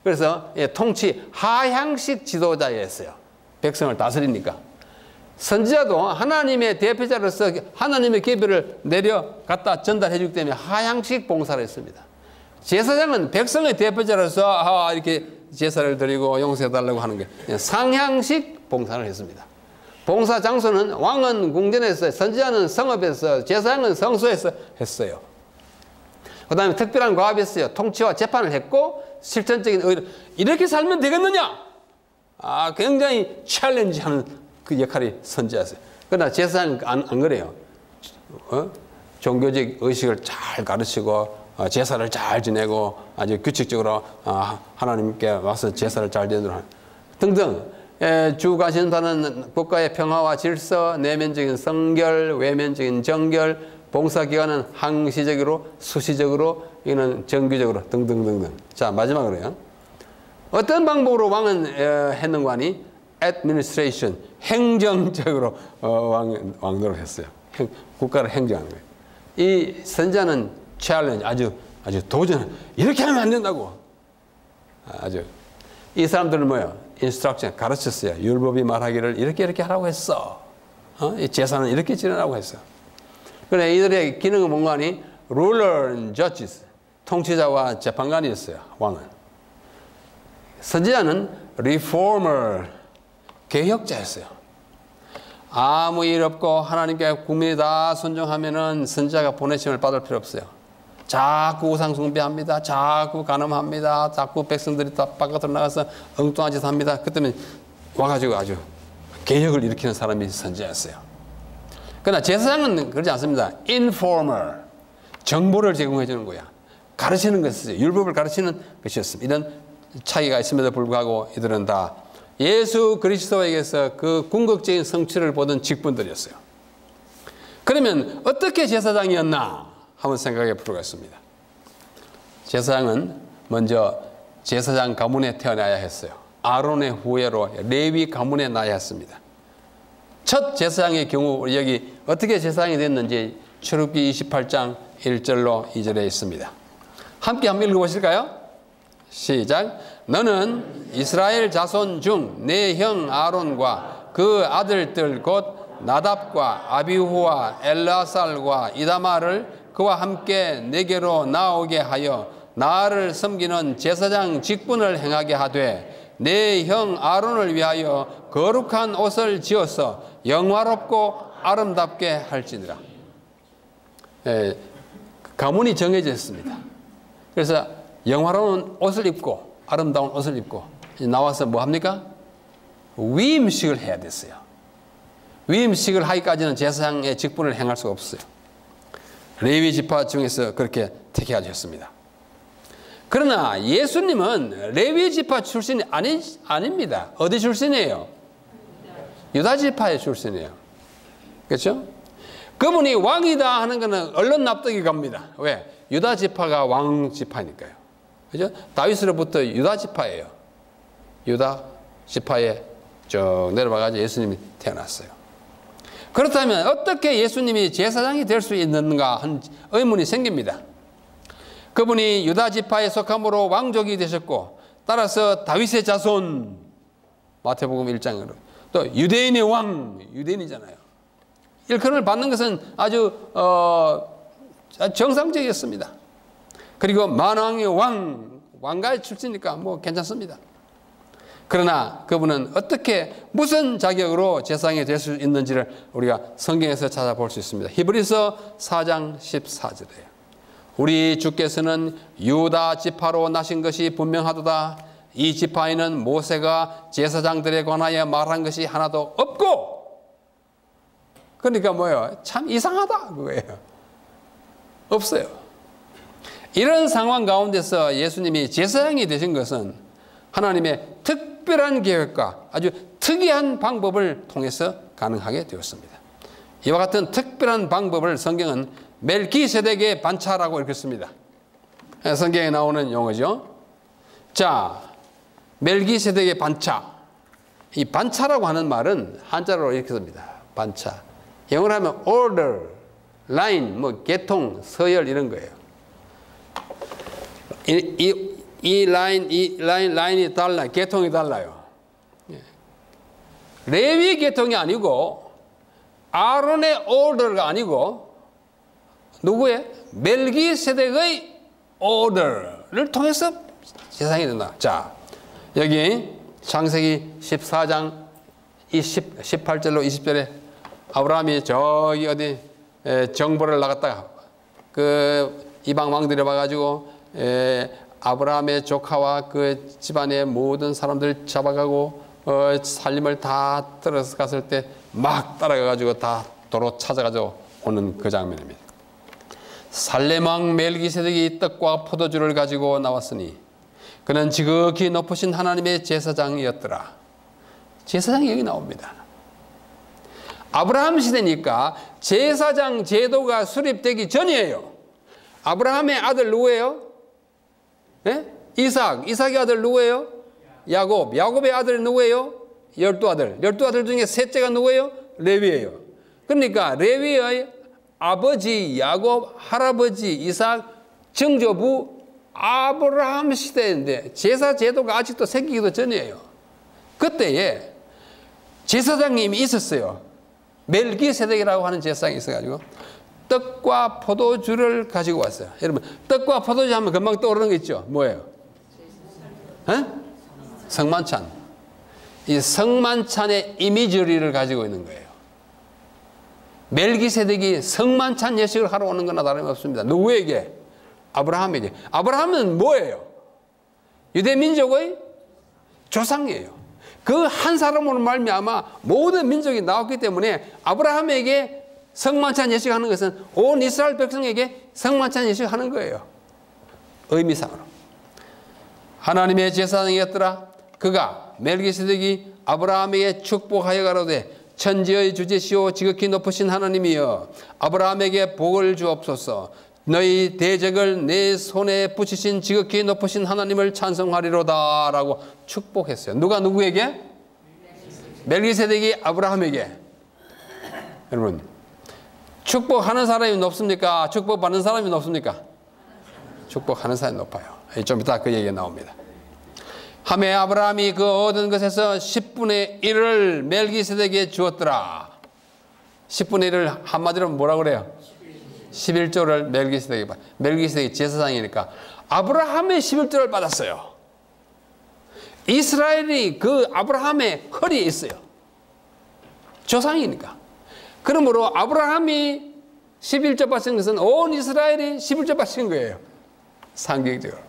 그래서 통치 하향식 지도자였어요. 백성을 다스리니까. 선지자도 하나님의 대표자로서 하나님의 계명을 내려 갖다 전달해 주기 때문에 하향식 봉사를 했습니다. 제사장은 백성의 대표자로서 이렇게 제사를 드리고 용서해달라고 하는 게 상향식 봉사를 했습니다. 봉사 장소는 왕은 궁전에서, 선지자는 성읍에서, 제사장은 성소에서 했어요. 그 다음에 특별한 과업이었어요. 통치와 재판을 했고 실천적인 의료. 이렇게 살면 되겠느냐? 굉장히 챌린지하는 그 역할이 선지자였어요. 그러나 제사장은 안 그래요. 종교적 의식을 잘 가르치고 제사를 잘 지내고 아주 규칙적으로 하나님께 와서 제사를 잘 지내도록 등등 주 관심사는 국가의 평화와 질서, 내면적인 성결, 외면적인 정결, 봉사기간은 항시적으로, 수시적으로, 이거는 정규적으로 등등등등. 자, 마지막으로요. 어떤 방법으로 왕은 했는가 하니 administration, 행정적으로 왕노를 했어요. 국가를 행정하는 거예요. 이 선지자는 챌린지, 아주 도전, 이렇게 하면 안 된다고. 아주. 이 사람들은 뭐예요? 인스트럭션, 가르쳤어요. 율법이 말하기를 이렇게 하라고 했어. 이 제사는 이렇게 지내라고 했어. 그런데 이들의 기능은 뭔가 하니? ruler and judges, 통치자와 재판관이었어요. 왕은. 선지자는 reformer, 개혁자였어요. 아무 일 없고 하나님께 국민이 다 순종하면은 선지자가 보내심을 받을 필요 없어요. 자꾸 우상 숭배합니다. 자꾸 간음합니다. 자꾸 백성들이 다 바깥으로 나가서 엉뚱한 짓 합니다. 그때는 와가지고 아주 개혁을 일으키는 사람이 선지자였어요. 그러나 제사장은 그러지 않습니다. informer, 정보를 제공해 주는 거야. 가르치는 것이죠. 율법을 가르치는 것이었습니다. 이런 차이가 있음에도 불구하고 이들은 다 예수 그리스도에게서 그 궁극적인 성취를 보던 직분들이었어요. 그러면 어떻게 제사장이었나 한번 생각해 보겠습니다. 제사장은 먼저 제사장 가문에 태어나야 했어요. 아론의 후예로 레위 가문에 나야 했습니다. 첫 제사장의 경우 여기 어떻게 제사장이 됐는지 출애굽기 28장 1절로 2절에 있습니다. 함께 한번 읽어보실까요? 시작. 너는 이스라엘 자손 중 내 형 아론과 그 아들들 곧 나답과 아비후와 엘라살과 이다마를 그와 함께 내게로 나오게 하여 나를 섬기는 제사장 직분을 행하게 하되 내 형 아론을 위하여 거룩한 옷을 지어서 영화롭고 아름답게 할지니라. 가문이 정해져 있습니다. 그래서 영화로운 옷을 입고 아름다운 옷을 입고 나와서 뭐 합니까? 위임식을 해야 됐어요. 위임식을 하기까지는 제사장의 직분을 행할 수가 없어요. 레위 지파 중에서 그렇게 택해하셨습니다. 그러나 예수님은 레위 지파 출신이 아닙니다. 어디 출신이에요? 유다 지파의 출신이에요. 그렇죠? 그분이 왕이다 하는 것은 얼른 납득이 갑니다. 왜? 유다 지파가 왕 지파니까요. 그죠? 다윗으로부터 유다 지파예요. 유다 지파에 쭉 내려와가지고 예수님이 태어났어요. 그렇다면 어떻게 예수님이 제사장이 될 수 있는가 한 의문이 생깁니다. 그분이 유다 지파에 속함으로 왕족이 되셨고 따라서 다윗의 자손 마태복음 1장으로 또 유대인의 왕, 유대인이잖아요. 일컬음을 받는 것은 아주 정상적이었습니다. 그리고 만왕의 왕가의 출신이니까 뭐 괜찮습니다. 그러나 그분은 어떻게 무슨 자격으로 제사장이 될 수 있는지를 우리가 성경에서 찾아볼 수 있습니다. 히브리서 4장 14절이에요. 우리 주께서는 유다 지파로 나신 것이 분명하도다. 이 지파에는 모세가 제사장들에 관하여 말한 것이 하나도 없고. 그러니까 뭐예요? 참 이상하다 그거예요. 없어요. 이런 상황 가운데서 예수님이 제사장이 되신 것은 하나님의 특별한 계획과 아주 특이한 방법을 통해서 가능하게 되었습니다. 이와 같은 특별한 방법을 성경은 멜기세덱의 반차라고 읽습니다. 성경에 나오는 용어죠. 자, 멜기세덱의 반차. 이 반차라고 하는 말은 한자로 이렇게 씁니다. 반차. 영어로 하면 order, line, 뭐 계통, 서열 이런 거예요. 이 라인이 달라요. 계통이 달라요. 레위 계통이 아니고 아론의 오더가 아니고 누구의? 멜기세덱의 오더를 통해서 세상이 된다. 자, 여기 창세기 14장 18절로 20절에 아브라함이 저기 어디 정보를 나갔다가 그 이방 왕들이 와가지고 아브라함의 조카와 그 집안의 모든 사람들 잡아가고 살림을 다 들어갔을 때 막 따라가가지고 다 도로 찾아가지고 오는 그 장면입니다. 살렘왕 멜기세덱이 떡과 포도주를 가지고 나왔으니 그는 지극히 높으신 하나님의 제사장이었더라. 제사장이 여기 나옵니다. 아브라함 시대니까 제사장 제도가 수립되기 전이에요. 아브라함의 아들 누구예요? 예? 이삭의 아들 누구예요? 야곱의 아들 누구예요? 12아들 중에 셋째가 누구예요? 레위예요. 그러니까 레위의 아버지 야곱, 할아버지 이삭, 증조부 아브라함 시대인데 제사 제도가 아직도 생기기도 전이에요. 그때에 제사장님이 있었어요. 멜기세덱이라고 하는 제사장이 있어가지고 떡과 포도주를 가지고 왔어요. 여러분, 떡과 포도주 하면 금방 떠오르는 거 있죠? 뭐예요? 성만찬. 이 성만찬의 이미저리를 가지고 있는 거예요. 멜기세덱이 성만찬 예식을 하러 오는 거나 다름없습니다. 누구에게? 아브라함에게. 아브라함은 뭐예요? 유대민족의 조상이에요. 그 한 사람으로 말미암아 모든 민족이 나왔기 때문에 아브라함에게 성만찬 예식하는 것은 온 이스라엘 백성에게 성만찬 예식하는 거예요. 의미상으로. 하나님의 제사장이었더라. 그가 멜기세덱이 아브라함에게 축복하여 가로되 천지의 주제시오 지극히 높으신 하나님이여 아브라함에게 복을 주옵소서. 너희 대적을 내 손에 붙이신 지극히 높으신 하나님을 찬송하리로다 라고 축복했어요. 누가 누구에게? 멜기세덱이 아브라함에게. 여러분, 축복하는 사람이 높습니까? 축복받는 사람이 높습니까? 축복하는 사람이 높아요. 좀 이따 그 얘기가 나옵니다. 하매 아브라함이 그 얻은 것에서 10분의 1을 멜기세덱에게 주었더라. 10분의 1을 한마디로 뭐라고 그래요? 11조를 멜기세덱이 받았어요. 멜기세덱이 제사장이니까 아브라함의 11조를 받았어요. 이스라엘이 그 아브라함의 허리에 있어요. 조상이니까. 그러므로 아브라함이 11조 받은 것은 온 이스라엘이 11조 받은 거예요. 상징적으로.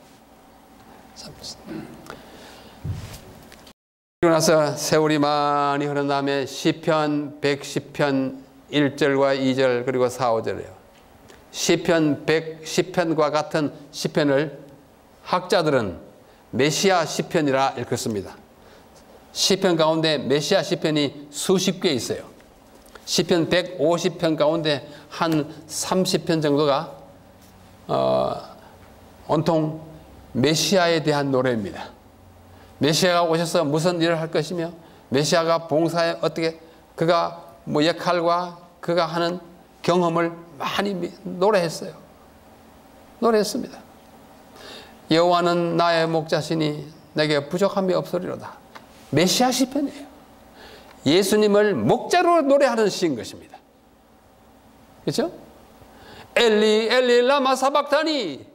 그리고 나서 세월이 많이 흐른 다음에 시편 110편 1절과 2절 그리고 4, 5절이에요. 시편 110편과 같은 시편을 학자들은 메시아 시편이라 읽었습니다. 시편 가운데 메시아 시편이 수십 개 있어요. 시편 150편 가운데 한 30편 정도가 온통 메시아에 대한 노래입니다. 메시아가 오셔서 무슨 일을 할 것이며 메시아가 봉사에 어떻게 그가 뭐 역할과 그가 하는 경험을 많이 노래했어요. 노래했습니다. 여호와는 나의 목자시니 내게 부족함이 없으리로다. 메시아 시편이에요. 예수님을 목자로 노래하는 시인 것입니다. 그렇죠? 엘리 엘리 라마 사박다니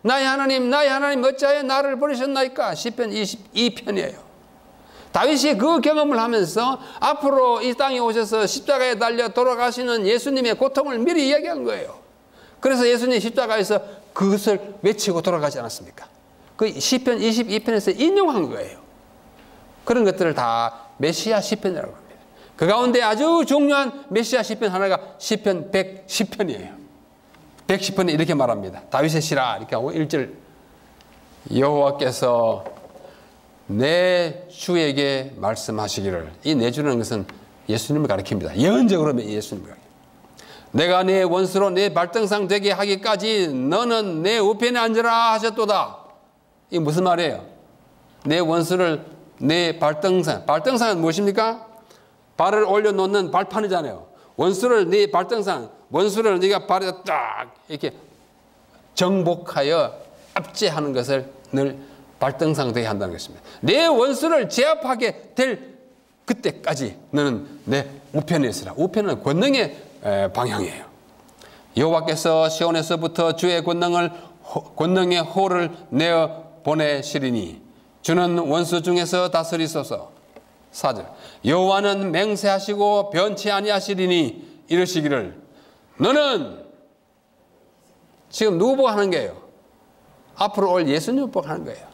나의 하나님 어찌하여 나를 버리셨나이까. 시편 22편이에요. 다윗이 그 경험을 하면서 앞으로 이 땅에 오셔서 십자가에 달려 돌아가시는 예수님의 고통을 미리 이야기한 거예요. 그래서 예수님이 십자가에서 그것을 외치고 돌아가지 않았습니까? 그 시편 22편에서 인용한 거예요. 그런 것들을 다 메시아 시편이라고 합니다. 그 가운데 아주 중요한 메시아 시편 하나가 시편 110편이에요. 110편이 이렇게 말합니다. 다윗의 시라 이렇게 하고 1절 여호와께서 내 주에게 말씀하시기를. 이 내 주라는 것은 예수님을 가리킵니다. 예언적으로 예수님을 가리킵니다. 내가 내 원수로 내 발등상 되게 하기까지 너는 내 우편에 앉으라 하셨도다. 이게 무슨 말이에요? 내 원수를 내 발등상은 무엇입니까? 발을 올려놓는 발판이잖아요. 원수를 네 발등상, 원수를 네가 발에 딱 이렇게 정복하여 압제하는 것을 늘 발등상 되게 한다는 것입니다. 내 원수를 제압하게 될 그때까지 너는 내 우편에 있으라. 우편은 권능의 방향이에요. 여호와께서 시온에서부터 주의 권능의 호를 내어 보내시리니 주는 원수 중에서 다스리소서. 4절 여호와는 맹세하시고 변치 아니하시리니 이르시기를. 너는 지금 누구 보고 하는 거예요? 앞으로 올 예수님 보고 하는 거예요.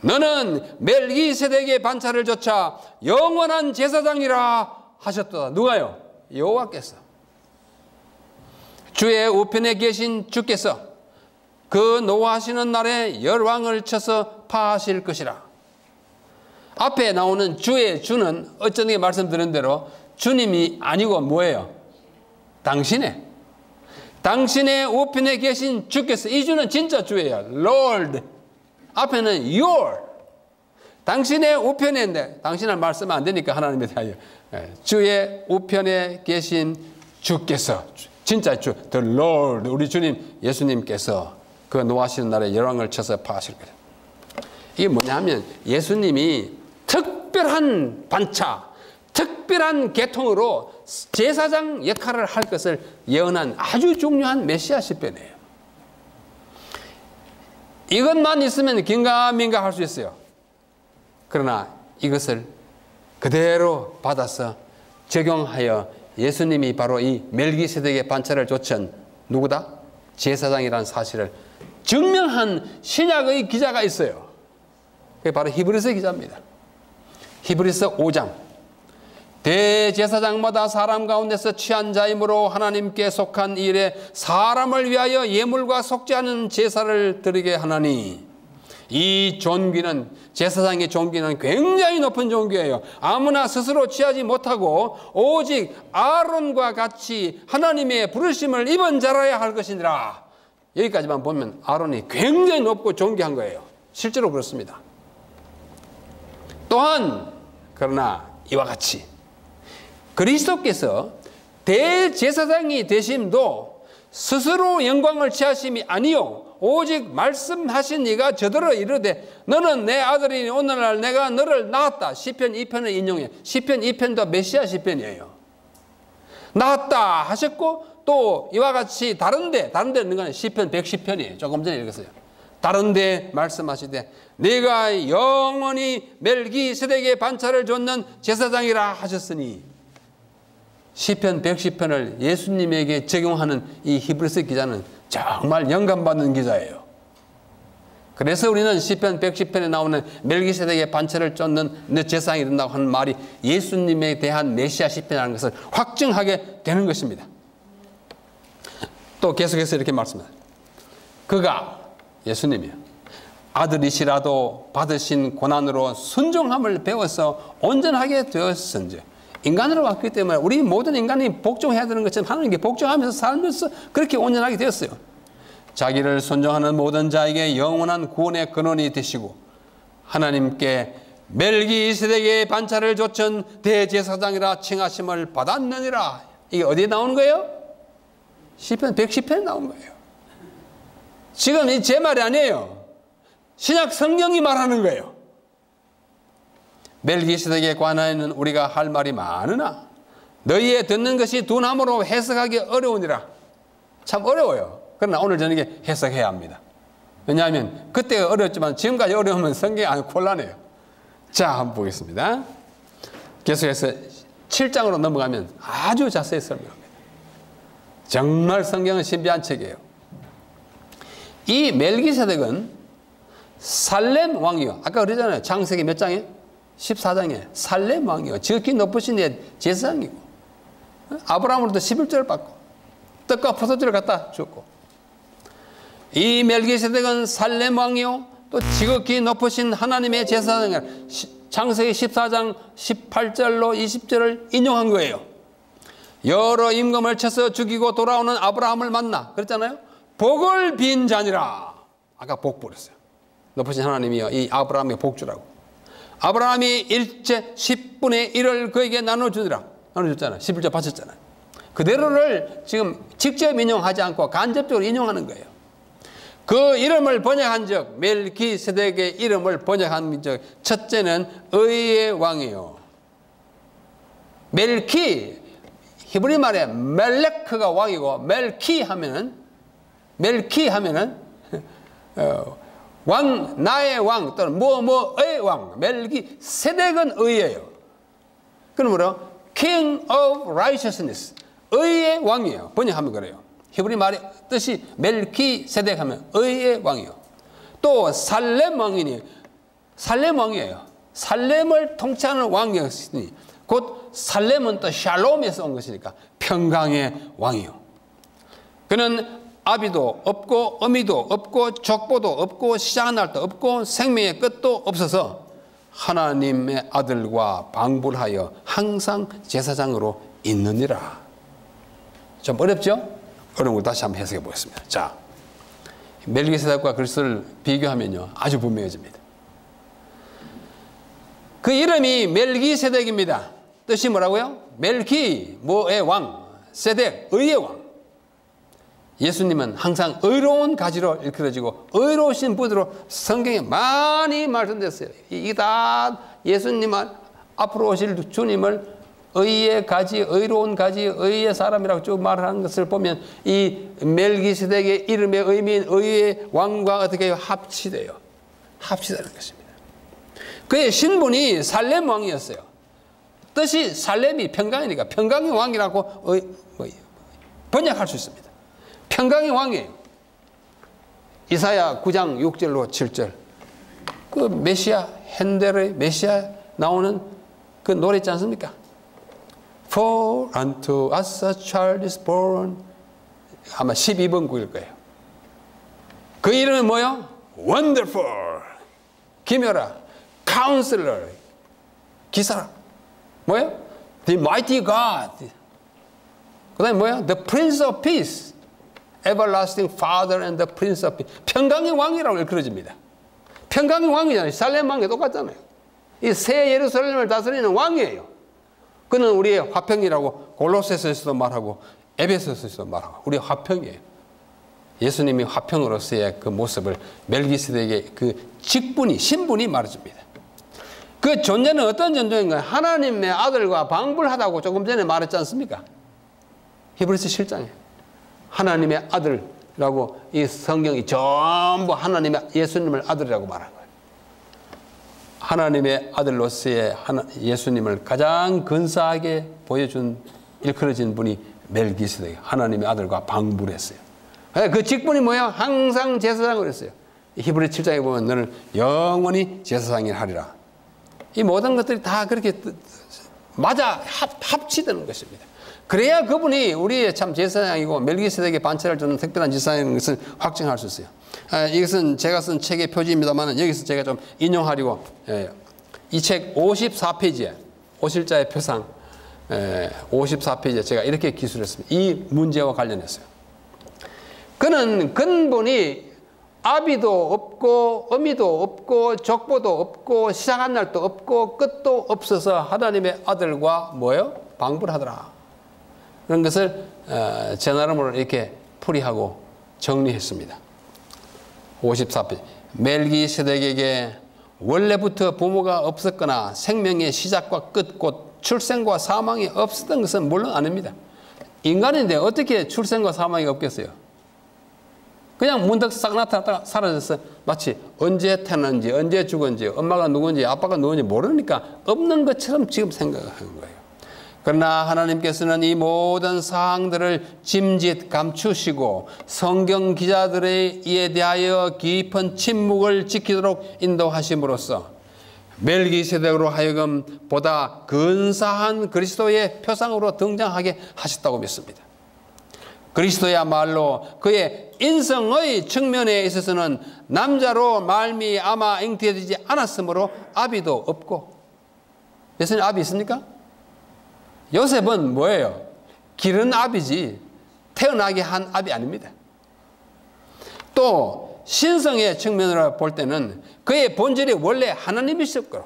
너는 멜기세덱의 반차를 조차 영원한 제사장이라 하셨도다. 누가요? 여호와께서. 주의 우편에 계신 주께서 그 노하시는 날에 열왕을 쳐서 파하실 것이라. 앞에 나오는 주의 주는 어쩐게 말씀드린 대로 주님이 아니고 뭐예요? 당신의 우편에 계신 주께서. 이 주는 진짜 주예요. Lord. 앞에는 your. 당신의 우편에 있는데 당신은 말씀은 안 되니까 하나님에 대하여 주의 우편에 계신 주께서, 진짜 주, the Lord, 우리 주님 예수님께서 그 노하시는 날에 열왕을 쳐서 파하실 거예요. 이게 뭐냐면 예수님이 특별한 반차, 특별한 계통으로 제사장 역할을 할 것을 예언한 아주 중요한 메시아 시편이에요. 이것만 있으면 긴가민가 할 수 있어요. 그러나 이것을 그대로 받아서 적용하여 예수님이 바로 이 멜기세덱의 반차를 좇은 누구다? 제사장이라는 사실을 증명한 신약의 기자가 있어요. 그게 바로 히브리서 기자입니다. 히브리서 5장. 대제사장마다 사람 가운데서 취한 자이므로 하나님께 속한 일에 사람을 위하여 예물과 속지 않은 제사를 드리게 하나니, 이 존귀는, 제사장의 존귀는 굉장히 높은 존귀예요. 아무나 스스로 취하지 못하고 오직 아론과 같이 하나님의 부르심을 입은 자라야 할 것이니라. 여기까지만 보면 아론이 굉장히 높고 존귀한 거예요. 실제로 그렇습니다. 또한 그러나 이와 같이 그리스도께서 대제사장이 되심도 스스로 영광을 취하심이 아니요 오직 말씀하신 이가 저더러 이르되 너는 내 아들이니 오늘날 내가 너를 낳았다. 시편 2편을 인용해. 시편 2편도 메시아 시편이에요. 낳았다 하셨고, 또 이와 같이 다른데 있는 건 시편 110편이에요. 조금 전에 읽었어요. 다른데 말씀하시되 네가 영원히 멜기세덱의 반차를 좇는 제사장이라 하셨으니, 시편 110편을 예수님에게 적용하는 이 히브리서 기자는 정말 영감받는 기자예요. 그래서 우리는 시편 110편에 나오는 멜기세덱의 반차를 쫓는 제사장이 된다고 하는 말이 예수님에 대한 메시아 시편이라는 것을 확증하게 되는 것입니다. 또 계속해서 이렇게 말씀합니다. 그가, 예수님이요, 아들이시라도 받으신 고난으로 순종함을 배워서 온전하게 되었은지. 인간으로 왔기 때문에 우리 모든 인간이 복종해야 되는 것처럼 하나님께 복종하면서 살면서 그렇게 온전하게 되었어요. 자기를 순종하는 모든 자에게 영원한 구원의 근원이 되시고 하나님께 멜기세덱의 반차를 좇은 대제사장이라 칭하심을 받았느니라. 이게 어디에 나오는 거예요? 시편 110편에 나온 거예요. 지금 이 제 말이 아니에요. 신약 성경이 말하는 거예요. 멜기세덱에 관하여는 우리가 할 말이 많으나 너희의 듣는 것이 두나무로 해석하기 어려우니라. 참 어려워요. 그러나 오늘 저녁에 해석해야 합니다. 왜냐하면 그때가 어려웠지만 지금까지 어려우면 성경이 아주 곤란해요. 자, 한번 보겠습니다. 계속해서 7장으로 넘어가면 아주 자세히 설명합니다. 정말 성경은 신비한 책이에요. 이 멜기세덱은 살렘 왕이요. 아까 그러잖아요. 창세기 몇 장에? 14장에 살렘 왕이요. 지극히 높으신 제사장이고, 아브라함으로부터 11조를 받고 떡과 포도주를 갖다 줬고, 이 멜기세덱은 살렘 왕이요 또 지극히 높으신 하나님의 제사장이라. 창세기 14장 18절로 20절을 인용한 거예요. 여러 임금을 쳐서 죽이고 돌아오는 아브라함을 만나 그랬잖아요. 복을 빈 자니라. 아까 복 부렸어요. 높으신 하나님이요 이 아브라함의 복주라고. 아브라함이 일제 10분의 1을 그에게 나눠주더라. 나눠줬잖아요. 11조 바쳤잖아요. 그대로를 지금 직접 인용하지 않고 간접적으로 인용하는 거예요. 그 이름을 번역한 적, 멜기세덱의 이름을 번역한 적, 첫째는 의의 왕이요. 멜키, 히브리 말에 멜레크가 왕이고, 멜키 하면은 왕, 나의 왕 또는 뭐뭐의 왕. 멜기세덱은 의예요. 그러므로 King of Righteousness, 의의 왕이에요. 번역하면 그래요. 히브리 말의 뜻이 멜기세덱 하면 의의 왕이요. 또 살렘 왕이니, 살렘 왕이에요. 살렘을 통치하는 왕이었으니 곧 살렘은 또 샬롬에서 온 것이니까 평강의 왕이요. 그는 아비도 없고 어미도 없고 족보도 없고 시작한 날도 없고 생명의 끝도 없어서 하나님의 아들과 방불하여 항상 제사장으로 있느니라. 좀 어렵죠? 어려운 걸 다시 한번 해석해 보겠습니다. 자, 멜기세덱과 그리스도를 비교하면요 아주 분명해집니다. 그 이름이 멜기세덱입니다. 뜻이 뭐라고요? 멜키, 뭐의 왕, 세덱, 의의 왕. 예수님은 항상 의로운 가지로 일컬어지고 의로우신 분으로 성경에 많이 말씀됐어요. 이게 다 예수님 앞으로 오실 주님을 의의 가지, 의로운 가지, 의의 사람이라고 쭉 말하는 것을 보면 이 멜기세덱의 이름의 의미인 의의 왕과 어떻게 합치돼요. 합치되는 것입니다. 그의 신분이 살렘 왕이었어요. 뜻이 살렘이 평강이니까 평강의 왕이라고 번역할 수 있습니다. 평강의 왕이에요. 이사야 9장 6절로 7절. 그 메시아, 핸델의 메시아 나오는 그 노래 있지 않습니까? For unto us a child is born. 아마 12번 구일 거예요. 그 이름은 뭐요? Wonderful. 기묘라. Counselor. 기사. 뭐요? The mighty God. 그 다음에 뭐야? The Prince of Peace. Everlasting Father and the Prince of Peace. 평강의 왕이라고 일컬어집니다. 평강의 왕이잖아요. 살렘 왕이 똑같잖아요. 이 새 예루살렘을 다스리는 왕이에요. 그는 우리의 화평이라고 골로새서에서도 말하고 에베소서에서도 말하고 우리의 화평이에요. 예수님이 화평으로서의 그 모습을 멜기세덱의 그 직분이 신분이 말해줍니다. 그 존재는 어떤 존재인가요? 하나님의 아들과 방불하다고 조금 전에 말했지 않습니까? 히브리서 7장에 하나님의 아들이라고 이 성경이 전부 하나님의 예수님을 아들이라고 말한 거예요. 하나님의 아들로서의 예수님을 가장 근사하게 보여준 일컬어진 분이 멜기세덱, 하나님의 아들과 방불했어요. 그 직분이 뭐예요? 항상 제사장을 했어요. 히브리 7장에 보면 너는 영원히 제사장이 하리라. 이 모든 것들이 다 그렇게 맞아 합치되는 것입니다. 그래야 그분이 우리의 참 제사장이고 멜기세덱의 반차를 주는 특별한 제사장인 것을 확증할 수 있어요. 이것은 제가 쓴 책의 표지입니다만 여기서 제가 좀 인용하려고 이 책 54페이지에 오실자의 표상 54페이지에 제가 이렇게 기술했습니다. 이 문제와 관련해서요. 그는 근본이 아비도 없고 어미도 없고 족보도 없고 시작한 날도 없고 끝도 없어서 하나님의 아들과 뭐예요? 방불하더라. 그런 것을 제 나름으로 이렇게 풀이하고 정리했습니다. 54페이지. 멜기세덱에게 원래부터 부모가 없었거나 생명의 시작과 끝 곧 출생과 사망이 없었던 것은 물론 아닙니다. 인간인데 어떻게 출생과 사망이 없겠어요? 그냥 문득 싹 나타났다가 사라졌어. 마치 언제 태어났는지 언제 죽었는지 엄마가 누군지 아빠가 누군지 모르니까 없는 것처럼 지금 생각하는 거예요. 그러나 하나님께서는 이 모든 사항들을 짐짓 감추시고 성경 기자들에 대하여 깊은 침묵을 지키도록 인도하심으로써 멜기세덱으로 하여금 보다 근사한 그리스도의 표상으로 등장하게 하셨다고 믿습니다. 그리스도야말로 그의 인성의 측면에 있어서는 남자로 말미암아 잉태되지 않았으므로 아비도 없고. 예수님 아비 있습니까? 요셉은 뭐예요? 기른 아비지 태어나게 한 아비 아닙니다. 또 신성의 측면으로 볼 때는 그의 본질이 원래 하나님이셨고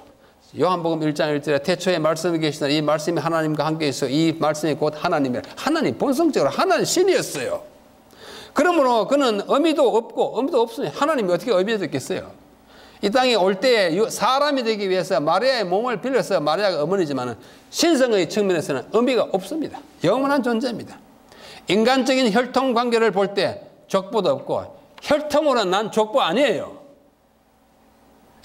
요한복음 1장 1절에 태초에 말씀이 계시다. 이 말씀이 하나님과 함께 있어. 이 말씀이 곧 하나님이라. 하나님 본성적으로 하나님 신이었어요. 그러므로 그는 어미도 없고 어미도 없으니 하나님이 어떻게 어미가 됐겠어요? 이 땅에 올 때 사람이 되기 위해서 마리아의 몸을 빌려서 마리아가 어머니지만 신성의 측면에서는 의미가 없습니다. 영원한 존재입니다. 인간적인 혈통 관계를 볼 때 족보도 없고 혈통으로 난 족보 아니에요.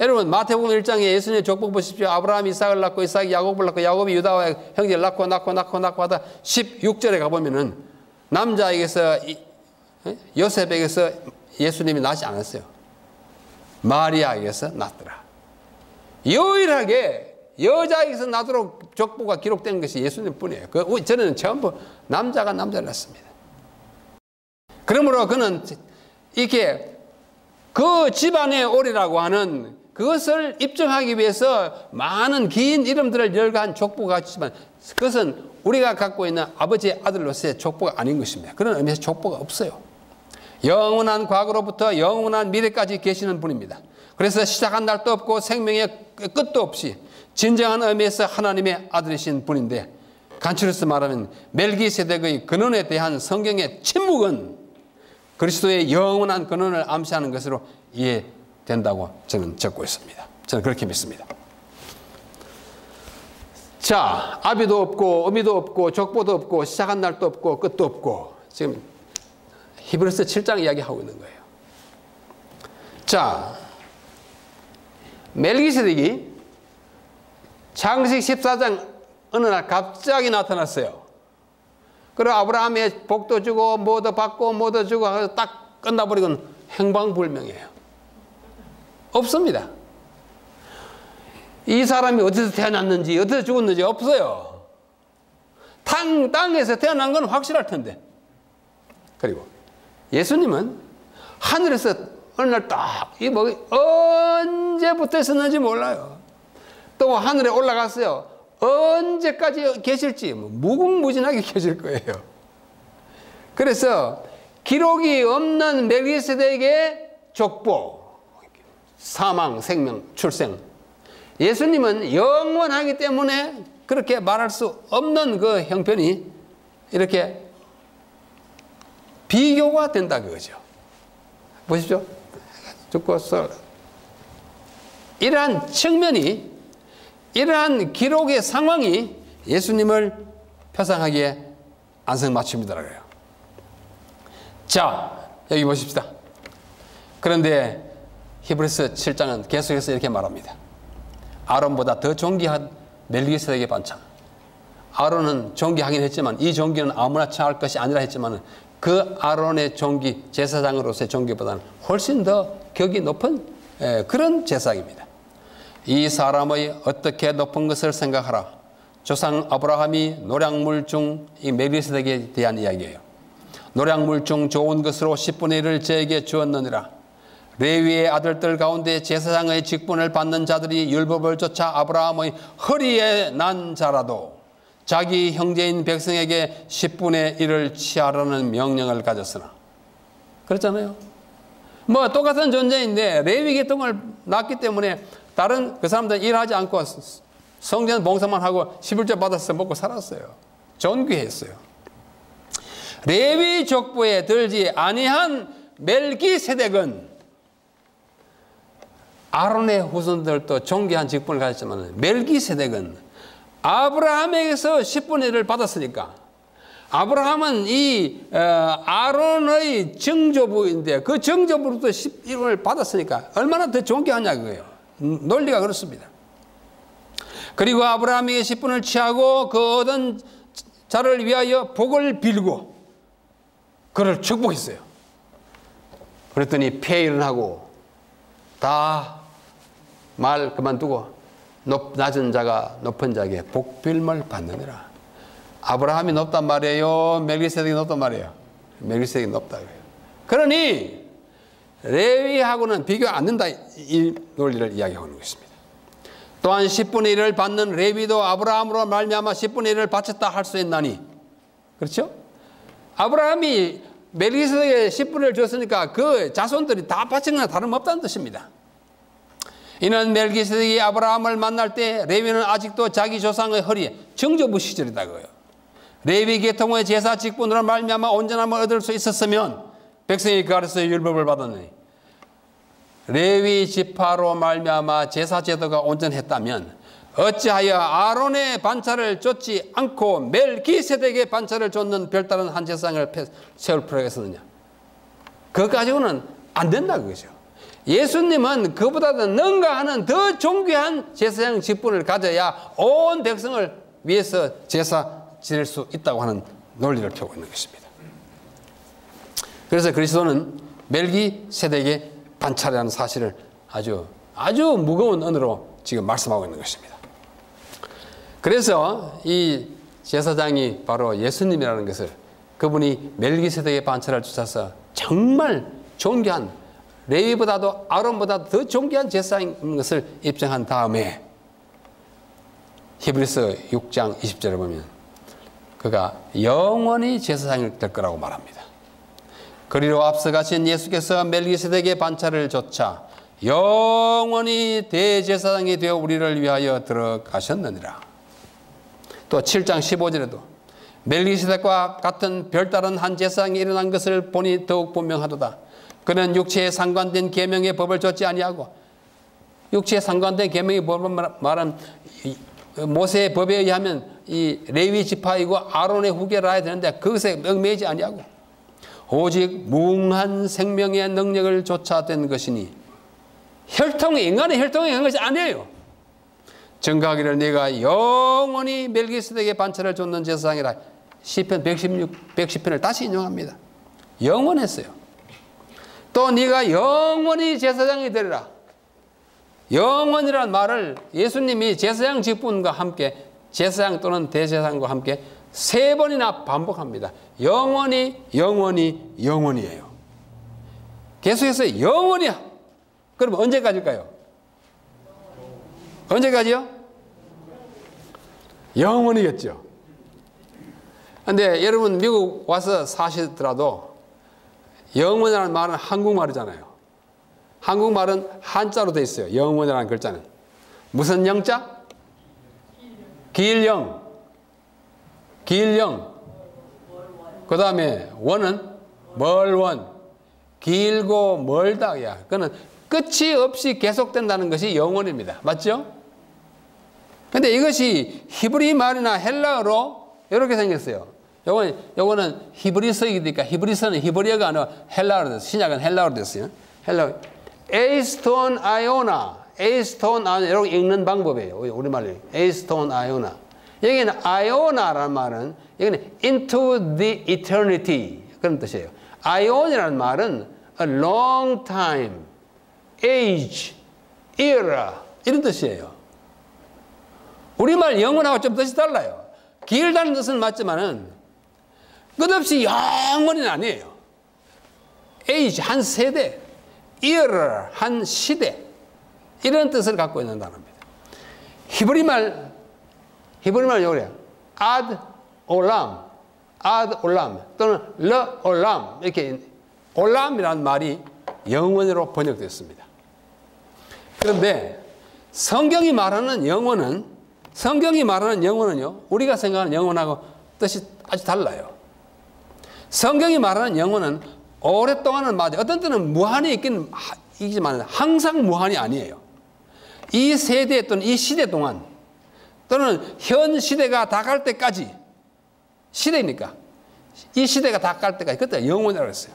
여러분 마태복음 1장에 예수님의 족보 보십시오. 아브라함이 이삭을 낳고 이삭이 야곱을 낳고 야곱이 유다와 형제를 낳고 하다 16절에 가보면은 남자에게서 요셉에게서 예수님이 낳지 않았어요. 마리아에게서 낳더라. 유일하게 여자에게서 나도록 족보가 기록된 것이 예수님 뿐이에요. 저는 전부 남자가 남자를 낳습니다. 그러므로 그는 이렇게 그 집안의 오리라고 하는 그것을 입증하기 위해서 많은 긴 이름들을 열거한 족보가 있지만 그것은 우리가 갖고 있는 아버지의 아들로서의 족보가 아닌 것입니다. 그런 의미에서 족보가 없어요. 영원한 과거로부터 영원한 미래까지 계시는 분입니다. 그래서 시작한 날도 없고 생명의 끝도 없이 진정한 의미에서 하나님의 아들이신 분인데 간추려서 말하면 멜기세덱의 근원에 대한 성경의 침묵은 그리스도의 영원한 근원을 암시하는 것으로 이해된다고 저는 적고 있습니다. 저는 그렇게 믿습니다. 자, 아비도 없고 어미도 없고 족보도 없고 시작한 날도 없고 끝도 없고 지금 히브리서 7장 이야기하고 있는 거예요. 자, 멜기세덱이 창세기 14장 어느 날 갑자기 나타났어요. 그리고 아브라함의 복도 주고 뭐도 받고 뭐도 주고 해서 딱 끝나버리고는 행방불명이에요. 없습니다. 이 사람이 어디서 태어났는지 어디서 죽었는지 없어요. 땅에서 태어난 건 확실할 텐데. 그리고 예수님은 하늘에서 어느 날 딱 이 뭐 언제부터 있었는지 몰라요. 또 하늘에 올라갔어요. 언제까지 계실지 무궁무진하게 계실 거예요. 그래서 기록이 없는 멜기세덱의 족보, 사망, 생명, 출생. 예수님은 영원하기 때문에 그렇게 말할 수 없는 그 형편이 이렇게 비교가 된다 그거죠. 보십시오. 죽고서 이러한 측면이, 이러한 기록의 상황이 예수님을 표상하기에 안성맞춤이더라고요. 자, 여기 보십시다. 그런데 히브리서 7장은 계속해서 이렇게 말합니다. 아론보다 더 존귀한 멜기세덱의 반차. 아론은 존귀하긴 했지만 이 존귀는 아무나 취할 것이 아니라 했지만 그 아론의 존귀, 제사장으로서의 존귀보다는 훨씬 더 격이 높은 그런 제사장입니다. 이 사람의 어떻게 높은 것을 생각하라. 조상 아브라함이 노량물 중 이 멜기세덱에 대한 이야기예요. 노량물 중 좋은 것으로 10분의 1을 저에게 주었느니라. 레위의 아들들 가운데 제사장의 직분을 받는 자들이 율법을 쫓아 아브라함의 허리에 난 자라도 자기 형제인 백성에게 10분의 1을 취하라는 명령을 가졌으나. 그렇잖아요. 뭐 똑같은 존재인데 레위 계통을 낳기 때문에 다른 그 사람들은 일하지 않고 성전 봉사만 하고 11조 받아서 먹고 살았어요. 존귀했어요. 레위 족보에 들지 아니한 멜기세덱은 아론의 후손들도 존귀한 직분을 가졌지만 멜기세덱은 아브라함에게서 10분의 1을 받았으니까 아브라함은 이 아론의 증조부인데 그 증조부로부터 11분을 받았으니까 얼마나 더 존귀하냐 그거예요. 논리가 그렇습니다. 그리고 아브라함에게 10분을 취하고 그 얻은 자를 위하여 복을 빌고 그를 축복했어요. 그랬더니 폐일은 하고 다 말 그만두고 낮은 자가 높은 자에게 복빌을 받느니라. 아브라함이 높단 말이에요? 멜기세덱이 높단 말이에요? 멜기세덱이 높다 그래요. 그러니 레위하고는 비교가 안 된다 이 논리를 이야기하고 있습니다. 또한 10분의 1을 받는 레위도 아브라함으로 말미암아 10분의 1을 바쳤다 할 수 있나니. 그렇죠? 아브라함이 멜기세덱에 10분을 줬으니까 그 자손들이 다 바친 거나 다름없다는 뜻입니다. 이는 멜기세덱이 아브라함을 만날 때 레위는 아직도 자기 조상의 허리에 증조부 시절이다 그거예요. 레위 계통의 제사 직분으로 말미암아 온전함을 얻을 수 있었으면 백성이 그 아래서 율법을 받았느니 레위 지파로 말미암아 제사 제도가 온전했다면 어찌하여 아론의 반차를 쫓지 않고 멜기세덱의 반차를 쫓는 별다른 한 제사장을 세울 필요가 있었느냐. 그것 가지고는 안 된다 그거죠. 예수님은 그보다도 능가하는 더 존귀한 제사장 직분을 가져야 온 백성을 위해서 제사 지낼 수 있다고 하는 논리를 펴고 있는 것입니다. 그래서 그리스도는 멜기세덱의 반차라는 사실을 아주 무거운 언어로 지금 말씀하고 있는 것입니다. 그래서 이 제사장이 바로 예수님이라는 것을 그분이 멜기세덱의 반차를 쫓아서 정말 존귀한 레위보다도 아론보다도 더 존귀한 제사장인 것을 입증한 다음에 히브리서 6장 20절을 보면 그가 영원히 제사장이 될 거라고 말합니다. 그리로 앞서 가신 예수께서 멜기세덱의 반차를 좇아 영원히 대제사장이 되어 우리를 위하여 들어가셨느니라. 또 7장 15절에도 멜기세덱과 같은 별다른 한 제사장이 일어난 것을 보니 더욱 분명하도다. 그는 육체에 상관된 계명의 법을 좇지 아니하고, 육체에 상관된 계명의 법을 말한 모세의 법에 의하면 이 레위 지파이고 아론의 후계라 해야 되는데 그것에 얽매이지 아니하고 오직 무한 생명의 능력을 쫓아댄 것이니, 인간의 혈통에 한 것이 아니에요. 증거하기를 네가 영원히 멜기세덱의 반차를 좇는 제사장이라. 시편 110편을 다시 인용합니다. 영원했어요. 또 네가 영원히 제사장이 되리라. 영원이라는 말을 예수님이 제사장 직분과 함께, 제사장 또는 대제사장과 함께 3번이나 반복합니다. 영원히, 영원히, 영원이에요. 계속해서 영원이야. 그럼 언제까지일까요? 언제까지요? 영원이겠죠. 근데 여러분 미국 와서 사시더라도 영원이라는 말은 한국말이잖아요. 한국말은 한자로 되어 있어요. 영원이라는 글자는. 무슨 영자? 길영. 길영. 그 다음에 원은 멀원. 길고 멀다야. 그거는 끝이 없이 계속된다는 것이 영원입니다. 맞죠? 근데 이것이 히브리 말이나 헬라어로 이렇게 생겼어요. 요거는 히브리서이니까, 히브리서는 히브리어가 아니라 헬라어로 됐어요. 신약은 헬라어로 됐어요. 헬라어. 에이스톤 아이오나. 에이스톤 아이오나. 이렇게 읽는 방법이에요. 우리말로. 에이스톤 아이오나. 여기는 아이오나라는 말은, 여기는 into the eternity. 그런 뜻이에요. 아이온이라는 말은 a long time, age, era. 이런 뜻이에요. 우리말 영원하고 좀 뜻이 달라요. 길다는 뜻은 맞지만은 끝없이 영원히는 아니에요. age, 한 세대, era, 한 시대, 이런 뜻을 갖고 있는 단어입니다. 히브리말 요래요. ad olam 또는 le olam, 이렇게 올람이라는 말이 영원으로 번역됐습니다. 그런데 성경이 말하는 영원은요, 우리가 생각하는 영원하고 뜻이 아주 달라요. 성경이 말하는 영혼은 오랫동안은 맞아요. 어떤 때는 무한히 있지만 항상 무한이 아니에요. 이 세대 또는 이 시대 동안 또는 현 시대가 다 갈 때까지, 시대니까 이 시대가 다 갈 때까지, 그때 영원이라고 했어요.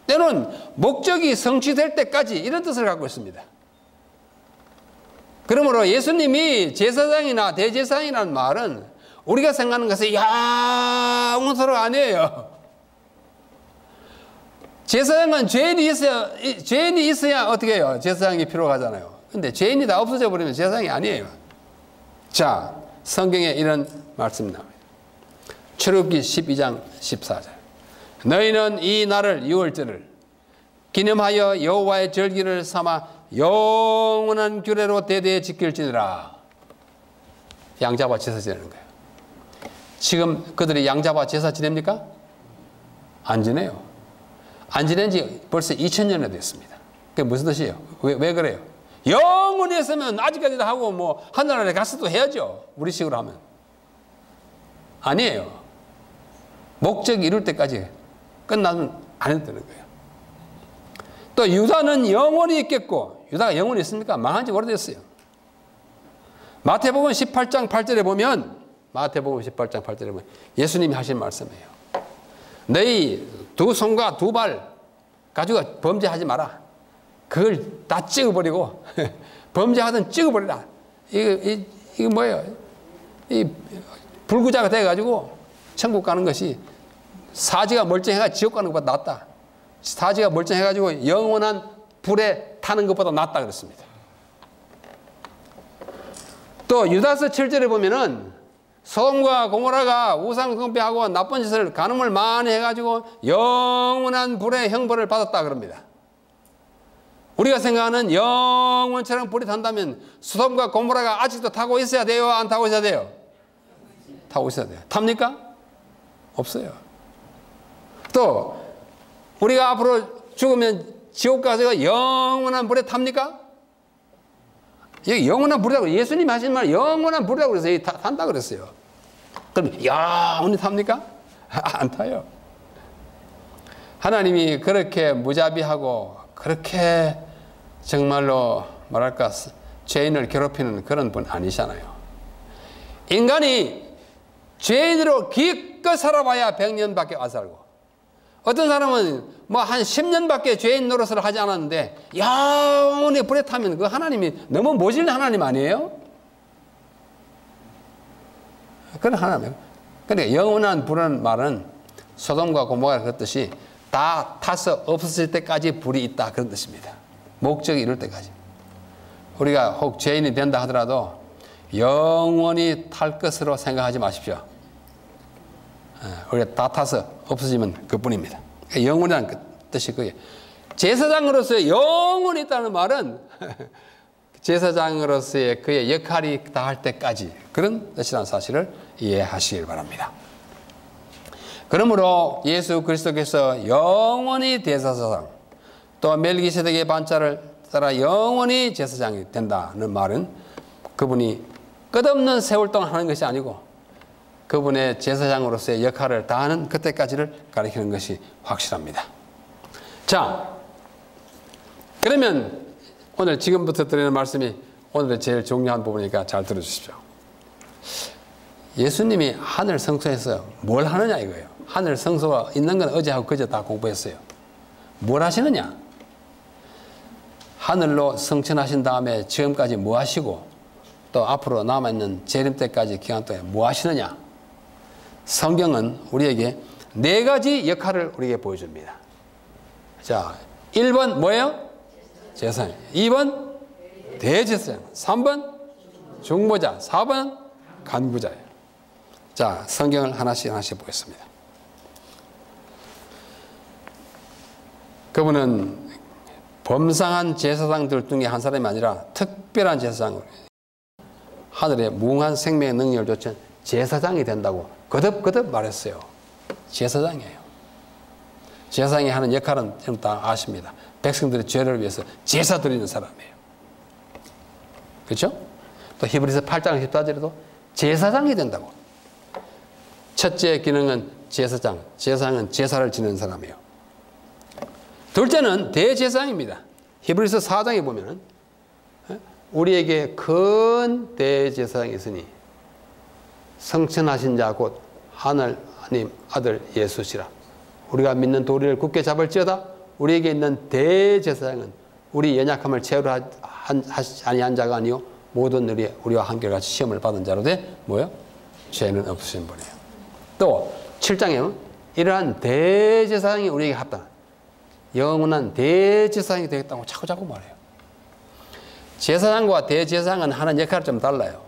때는 목적이 성취될 때까지, 이런 뜻을 갖고 있습니다. 그러므로 예수님이 제사장이나 대제사장이라는 말은 우리가 생각하는 것이 영원토록 아니에요. 제사장은 죄인이 있어야 어떻게 해요? 제사장이 필요가 하잖아요. 근데 죄인이 다 없어져 버리면 제사장이 아니에요. 자, 성경에 이런 말씀이 나옵니다. 출애굽기 12장 14절. 너희는 이 날을, 유월절을 기념하여 여호와의 절기를 삼아 영원한 규례로 대대에 지킬지니라. 양잡아 제사 지내는 거예요. 지금 그들이 양잡아 제사 지냅니까? 안 지내요. 안 지낸 지 벌써 2000년이 됐습니다. 그게 무슨 뜻이에요? 왜 그래요? 영원히 했으면 아직까지도 하고 뭐 하늘나라에 가서도 해야죠. 우리식으로 하면. 아니에요. 목적이 이룰 때까지 끝나면 안 해도 되는 거예요. 또 유다는 영원히 있겠고, 유다가 영원히 있습니까? 망한 지 오래됐어요. 마태복음 18장 8절에 보면, 예수님이 하신 말씀이에요. 너희 두 손과 두 발 가지고 범죄하지 마라. 그걸 다 찍어버리고 범죄하든 찍어버리라. 이게 뭐예요? 이 불구자가 돼가지고 천국 가는 것이 사지가 멀쩡해가 지옥 가는 것보다 낫다. 사지가 멀쩡해가지고 영원한 불에 타는 것보다 낫다 그랬습니다. 또 유다서 7절에 보면은 소돔과 고모라가 우상 숭배하고 나쁜 짓을 간음을 많이 해가지고 영원한 불의 형벌을 받았다 그럽니다. 우리가 생각하는 영원처럼 불이 탄다면 소돔과 고모라가 아직도 타고 있어야 돼요? 안 타고 있어야 돼요? 타고 있어야 돼요. 탑니까? 없어요. 또 우리가 앞으로 죽으면 지옥 가서 영원한 불에 탑니까? 여기 영원한 불이라고, 예수님이 하신 말 영원한 불이라고 그랬어요. 탄다 그랬어요. 그럼 영원히 탑니까? 안 타요. 하나님이 그렇게 무자비하고 그렇게 정말로 뭐랄까 죄인을 괴롭히는 그런 분 아니잖아요. 인간이 죄인으로 기껏 살아봐야 100년밖에 안 살고, 어떤 사람은 뭐 한 10년밖에 죄인 노릇을 하지 않았는데 영원히 불에 타면 그 하나님이 너무 모질는 하나님 아니에요? 그런 하나님. 그러니까 영원한 불은 말은 소돔과 고모라 그랬듯이 다 타서 없어질 때까지 불이 있다 그런 뜻입니다. 목적이 이룰 때까지. 우리가 혹 죄인이 된다 하더라도 영원히 탈 것으로 생각하지 마십시오. 우리가 다 타서 없어지면 그뿐입니다. 영원이라는 그 뜻이 그게. 제사장으로서의 영원히 있다는 말은 제사장으로서의 그의 역할이 다할 때까지 그런 뜻이라는 사실을 이해하시길 바랍니다. 그러므로 예수 그리스도께서 영원히 대제사장, 또 멜기세덱의 반차를 따라 영원히 제사장이 된다는 말은 그분이 끝없는 세월 동안 하는 것이 아니고 그분의 제사장으로서의 역할을 다하는 그때까지를 가리키는 것이 확실합니다. 자, 그러면 오늘 지금부터 드리는 말씀이 오늘의 제일 중요한 부분이니까 잘 들어주십시오. 예수님이 하늘 성소에서 뭘 하느냐 이거예요. 하늘 성소가 있는 건 어제하고 그제 다 공부했어요. 뭘 하시느냐? 하늘로 승천하신 다음에 지금까지 뭐 하시고 또 앞으로 남아있는 재림 때까지 기간 동안에 뭐 하시느냐? 성경은 우리에게 4가지 역할을 우리에게 보여줍니다. 자, 1번 뭐예요? 제사장. 2번 대제사장. 3번 중보자. 4번 간구자예요. 자, 성경을 하나씩 보겠습니다. 그분은 범상한 제사장들 중에 한 사람이 아니라 특별한 제사장, 하늘의 무궁한 생명의 능력을 줬던 제사장이 된다고 거듭거듭 말했어요. 제사장이에요. 제사장이 하는 역할은 지금 다 아십니다. 백성들의 죄를 위해서 제사 드리는 사람이에요. 그렇죠? 또 히브리서 8장 14절에도 제사장이 된다고. 첫째 기능은 제사장. 제사장은 제사를 지내는 사람이에요. 둘째는 대제사장입니다. 히브리서 4장에 보면 우리에게 큰 대제사장이 있으니 성천하신 자 곧 하나님 아들 예수시라. 우리가 믿는 도리를 굳게 잡을지어다. 우리에게 있는 대제사장은 우리 연약함을 채우려 아니한 자가 아니요 모든 우리와 한결같이 시험을 받은 자로 돼 뭐요? 죄는 없으신 분이에요. 또 7장에 이러한 대제사장이 우리에게 합당한 영원한 대제사장이 되겠다고 자꾸 말해요. 제사장과 대제사장은 하는 역할이 좀 달라요.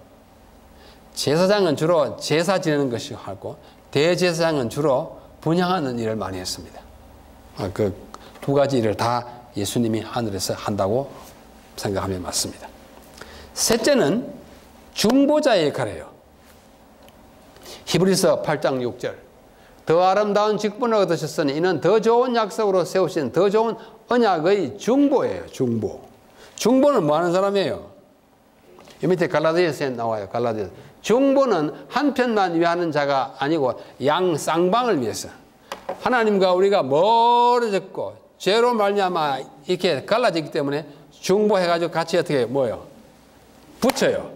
제사장은 주로 제사 지내는 것이 하고 대제사장은 주로 분향하는 일을 많이 했습니다. 그 2가지 일을 다 예수님이 하늘에서 한다고 생각하면 맞습니다. 셋째는 중보자의 역할이에요. 히브리서 8장 6절 더 아름다운 직분을 얻으셨으니 이는 더 좋은 약속으로 세우신 더 좋은 언약의 중보예요. 중보는 뭐 하는 사람이에요? 이 밑에 갈라디아서에 나와요. 갈라디아서. 중보는 한 편만 위하는 자가 아니고 양 쌍방을 위해서. 하나님과 우리가 멀어졌고 죄로 말미암아 이렇게 갈라지기 때문에 중보해가지고 같이 어떻게 뭐예요? 붙여요.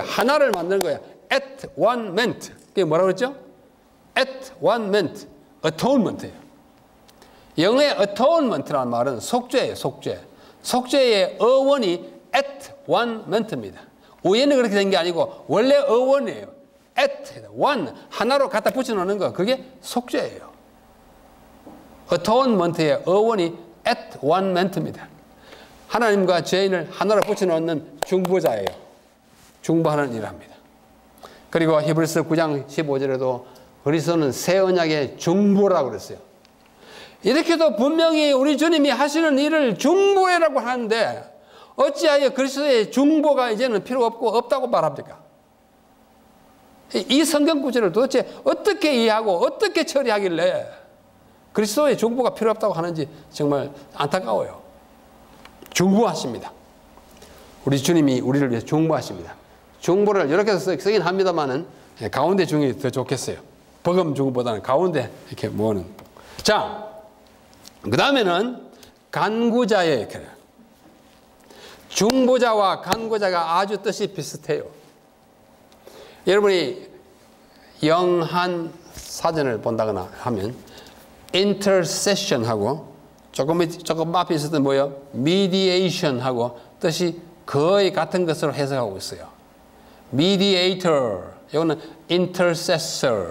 하나를 만드는 거예요. At one ment. 그게 뭐라고 그랬죠? At one ment. Atonement예요. 영어의 atonement라는 말은 속죄예요. 속죄의 어원이 at one ment입니다. 우연히 그렇게 된 게 아니고 원래 어원이에요. at one 하나로 갖다 붙여놓는 거 그게 속죄예요. atonement의 어원이 at one ment입니다. 하나님과 죄인을 하나로 붙여놓는 중보자예요. 중보하는 일을 합니다. 그리고 히브리서 9장 15절에도 그리스도는 새 언약의 중보라고 그랬어요. 이렇게도 분명히 우리 주님이 하시는 일을 중보라고 하는데 어찌하여 그리스도의 중보가 이제는 필요 없다고 말합니까? 이 성경 구절을 도대체 어떻게 이해하고 어떻게 처리하길래 그리스도의 중보가 필요 없다고 하는지 정말 안타까워요. 중보하십니다. 우리 주님이 우리를 위해서 중보하십니다. 중보를 이렇게 쓰긴 합니다만은 가운데 중이 더 좋겠어요. 버금 중보다는 가운데 이렇게 모으는. 자, 그 다음에는 간구자예요. 중보자와 간구자가 아주 뜻이 비슷해요. 여러분이 영한 사전을 본다거나 하면 intercession하고 조금 앞에 있었던 뭐예요? mediation하고 뜻이 거의 같은 것으로 해석하고 있어요. mediator, 이거는 intercessor.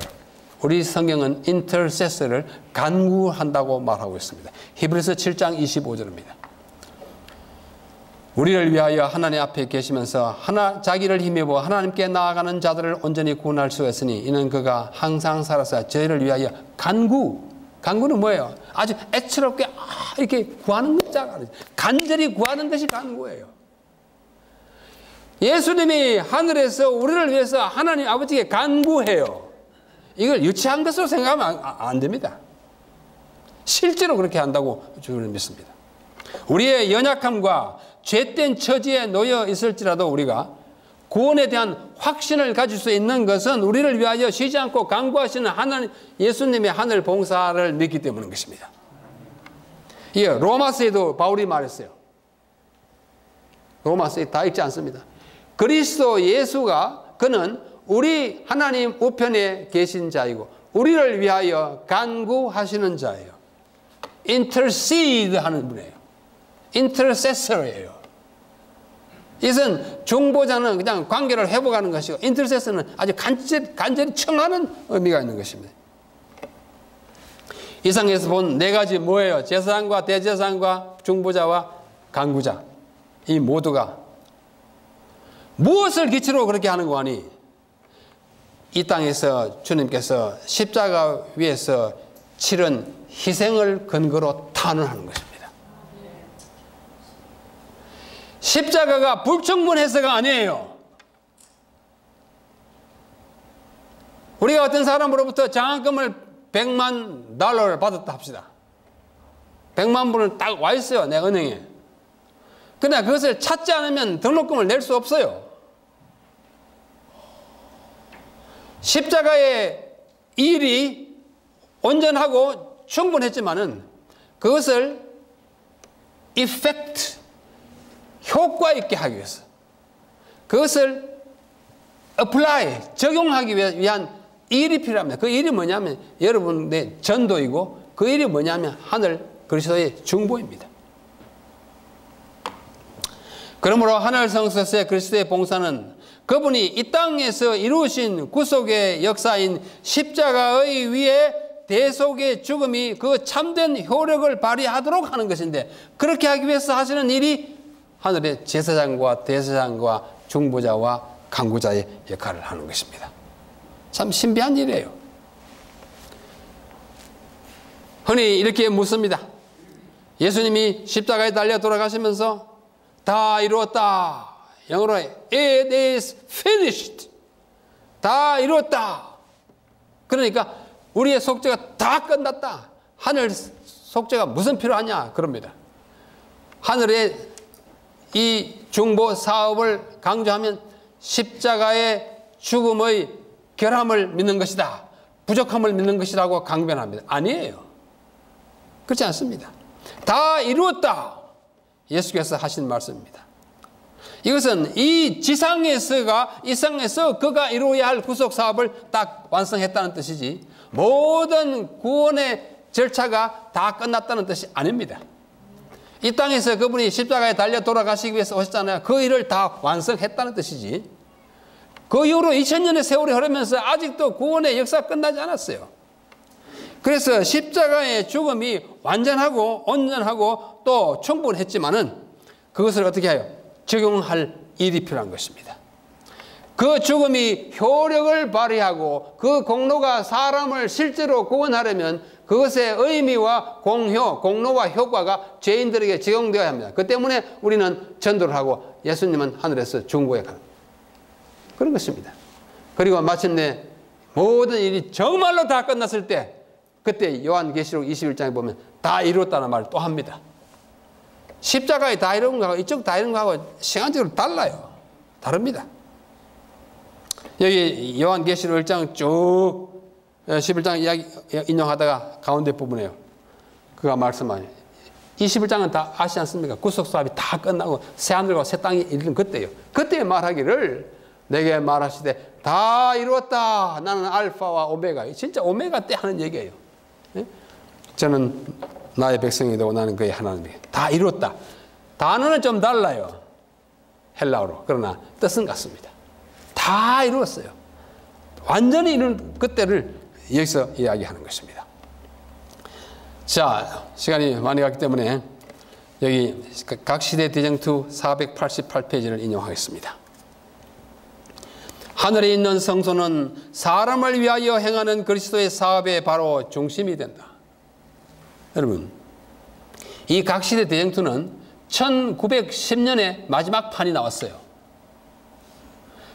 우리 성경은 intercessor를 간구한다고 말하고 있습니다. 히브리서 7장 25절입니다. 우리를 위하여 하나님 앞에 계시면서 자기를 힘입어 하나님께 나아가는 자들을 온전히 구원할 수 있으니 이는 그가 항상 살아서 저희를 위하여 간구는 뭐예요? 아주 애처롭게 이렇게 구하는 것자 간절히 구하는 것이 간구예요. 예수님이 하늘에서 우리를 위해서 하나님 아버지께 간구해요. 이걸 유치한 것으로 생각하면 안 됩니다. 실제로 그렇게 한다고 저는 믿습니다. 우리의 연약함과 죄된 처지에 놓여 있을지라도 우리가 구원에 대한 확신을 가질 수 있는 것은 우리를 위하여 쉬지 않고 간구하시는 하나님 예수님의 하늘 봉사를 믿기 때문인 것입니다. 예, 로마서에도 바울이 말했어요. 로마서에 다 읽지 않습니다. 그리스도 예수가 그는 우리 하나님 우편에 계신 자이고 우리를 위하여 간구하시는 자예요. intercede 하는 분이에요. intercessor예요. 이것은 중보자는 그냥 관계를 회복하는 것이고 intercessor는 아주 간절히 청하는 의미가 있는 것입니다. 이상에서 본 네 가지 뭐예요? 제사장과 대제사장과 중보자와 간구자. 이 모두가 무엇을 기초로 그렇게 하는 거 아니? 이 땅에서 주님께서 십자가 위에서 치른 희생을 근거로 탄원하는 것입니다. 십자가가 불충분해서가 아니에요. 우리가 어떤 사람으로부터 장학금을 $100만 받았다 합시다. 100만 불은 딱 와 있어요, 내 은행에. 그러나 그것을 찾지 않으면 등록금을 낼 수 없어요. 십자가의 일이 온전하고 충분했지만은 그것을 effect, 효과 있게 하기 위해서 그것을 apply, 적용하기 위한 일이 필요합니다. 그 일이 뭐냐면 여러분의 전도이고 그 일이 뭐냐면 하늘 그리스도의 중보입니다. 그러므로 하늘 성소에서의 그리스도의 봉사는 그분이 이 땅에서 이루신 구속의 역사인 십자가의 위에 대속의 죽음이 그 참된 효력을 발휘하도록 하는 것인데 그렇게 하기 위해서 하시는 일이 하늘의 제사장과 대제사장과 중보자와 간구자의 역할을 하는 것입니다. 참 신비한 일이에요. 흔히 이렇게 묻습니다. 예수님이 십자가에 달려 돌아가시면서 다 이루었다. 영어로 It is finished. 다 이루었다. 그러니까 우리의 속죄가 다 끝났다. 하늘 속죄가 무슨 필요하냐 그럽니다. 하늘의 이 중보 사업을 강조하면 십자가의 죽음의 결함을 믿는 것이다. 부족함을 믿는 것이라고 강변합니다. 아니에요. 그렇지 않습니다. 다 이루었다. 예수께서 하신 말씀입니다. 이것은 이 지상에서가 이 땅에서 그가 이루어야 할 구속 사업을 딱 완성했다는 뜻이지 모든 구원의 절차가 다 끝났다는 뜻이 아닙니다. 이 땅에서 그분이 십자가에 달려 돌아가시기 위해서 오셨잖아요. 그 일을 다 완성했다는 뜻이지 그 이후로 2000년의 세월이 흐르면서 아직도 구원의 역사가 끝나지 않았어요. 그래서 십자가의 죽음이 완전하고 온전하고 또 충분했지만은 그것을 어떻게 해요? 적용할 일이 필요한 것입니다. 그 죽음이 효력을 발휘하고 그 공로가 사람을 실제로 구원하려면 그것의 의미와 공로와 효과가 죄인들에게 적용되어야 합니다. 그 때문에 우리는 전도를 하고 예수님은 하늘에서 중보에 가는 그런 것입니다. 그리고 마침내 모든 일이 정말로 다 끝났을 때 그때 요한계시록 21장에 보면 다 이루었다는 말을 또 합니다. 십자가에 다 이룬 거하고 이쪽 다 이룬 거하고 시간적으로 달라요. 다릅니다. 여기 요한계시록 1장 쭉 11장 이야기 인용하다가 가운데 부분에요. 그가 말씀하니 21장은 다 아시지 않습니까? 구속사업이 다 끝나고 새하늘과 새 땅이 이르는 그때요. 그때 말하기를 내게 말하시되 다 이루었다. 나는 알파와 오메가. 진짜 오메가 때 하는 얘기예요. 저는 나의 백성이 되고 나는 그의 하나님이에요. 다 이루었다. 단어는 좀 달라요. 헬라어로. 그러나 뜻은 같습니다. 다 이루었어요. 완전히 이룬 그때를 여기서 이야기하는 것입니다. 자, 시간이 많이 갔기 때문에 여기 각 시대 대쟁투 488페이지를 인용하겠습니다. 하늘에 있는 성소는 사람을 위하여 행하는 그리스도의 사업의 바로 중심이 된다. 여러분, 이 각 시대 대쟁투는 1910년에 마지막 판이 나왔어요.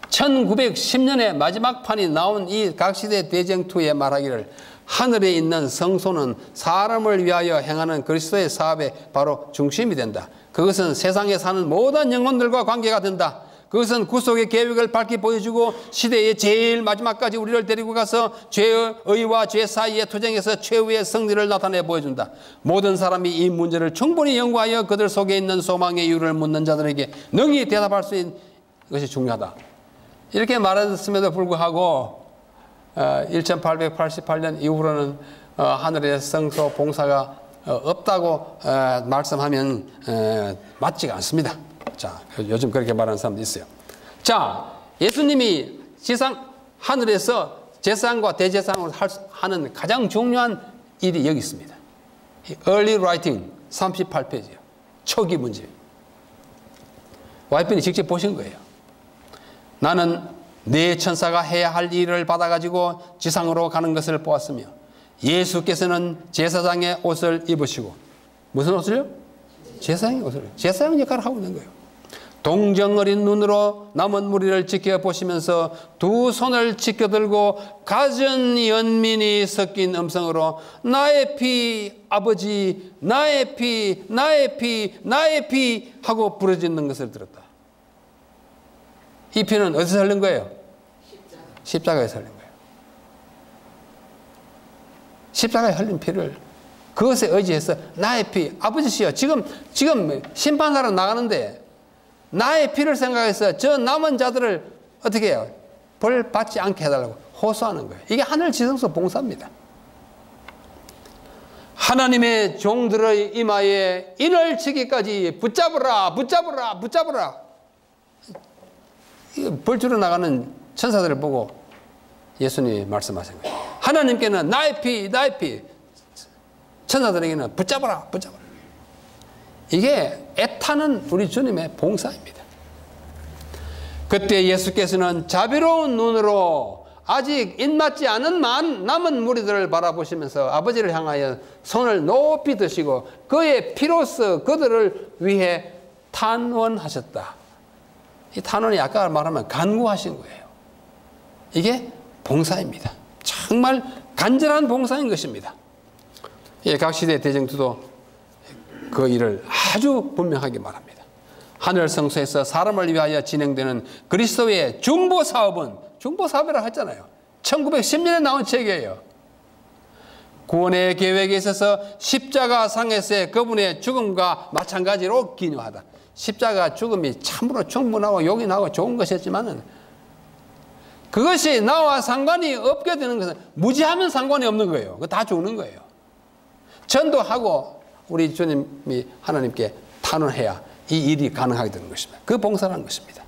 1910년에 마지막 판이 나온 이 각 시대 대쟁투의 말하기를 하늘에 있는 성소는 사람을 위하여 행하는 그리스도의 사업의 바로 중심이 된다. 그것은 세상에 사는 모든 영혼들과 관계가 된다. 그것은 구속의 계획을 밝히 보여주고 시대의 제일 마지막까지 우리를 데리고 가서 죄의 의와 죄 사이의 투쟁에서 최후의 승리를 나타내 보여준다. 모든 사람이 이 문제를 충분히 연구하여 그들 속에 있는 소망의 이유를 묻는 자들에게 능히 대답할 수 있는 것이 중요하다. 이렇게 말했음에도 불구하고 1888년 이후로는 하늘의 성소 봉사가 없다고 말씀하면 맞지가 않습니다. 자, 요즘 그렇게 말하는 사람도 있어요. 자, 예수님이 지상 하늘에서 제사장과 대제사장을 하는 가장 중요한 일이 여기 있습니다. Early Writing 38페이지요. 초기 문제. 와이프는 직접 보신 거예요. 나는 네 천사가 해야 할 일을 받아가지고 지상으로 가는 것을 보았으며 예수께서는 제사장의 옷을 입으시고 무슨 옷을요? 제사장의 옷을. 제사장 역할을 하고 있는 거예요. 동정어린 눈으로 남은 무리를 지켜보시면서 두 손을 지켜들고 갖은 연민이 섞인 음성으로 나의 피 아버지 나의 피 나의 피 나의 피 하고 부르짖는 것을 들었다. 이 피는 어디서 흘린 거예요? 십자가에서 흘린 거예요. 십자가에 흘린 피를 그것에 의지해서 나의 피 아버지시여 지금 심판하러 나가는데 나의 피를 생각해서 저 남은 자들을 어떻게 해요? 벌 받지 않게 해달라고 호소하는 거예요. 이게 하늘 지성소 봉사입니다. 하나님의 종들의 이마에 인을 치기까지 붙잡으라 붙잡으라 붙잡으라. 벌주로 나가는 천사들을 보고 예수님이 말씀하신 거예요. 하나님께는 나의 피 나의 피, 천사들에게는 붙잡아라 붙잡아라. 이게 애타는 우리 주님의 봉사입니다. 그때 예수께서는 자비로운 눈으로 아직 입맞지 않은 남은 무리들을 바라보시면서 아버지를 향하여 손을 높이 드시고 그의 피로써 그들을 위해 탄원하셨다. 이 탄원이 아까 말하면 간구하신 거예요. 이게 봉사입니다. 정말 간절한 봉사인 것입니다. 예, 각 시대 대쟁투도 그 일을 아주 분명하게 말합니다. 하늘 성소에서 사람을 위하여 진행되는 그리스도의 중보 사업은 중보 사업이라고 했잖아요. 1910년에 나온 책이에요. 구원의 계획에 있어서 십자가 상에서의 그분의 죽음과 마찬가지로 기묘하다. 십자가 죽음이 참으로 충분하고 용이 나고 좋은 것이었지만은 그것이 나와 상관이 없게 되는 것은 무지하면 상관이 없는 거예요. 그거 다 죽는 거예요. 전도하고 우리 주님이 하나님께 탄원해야 이 일이 가능하게 되는 것입니다. 그 봉사라는 것입니다.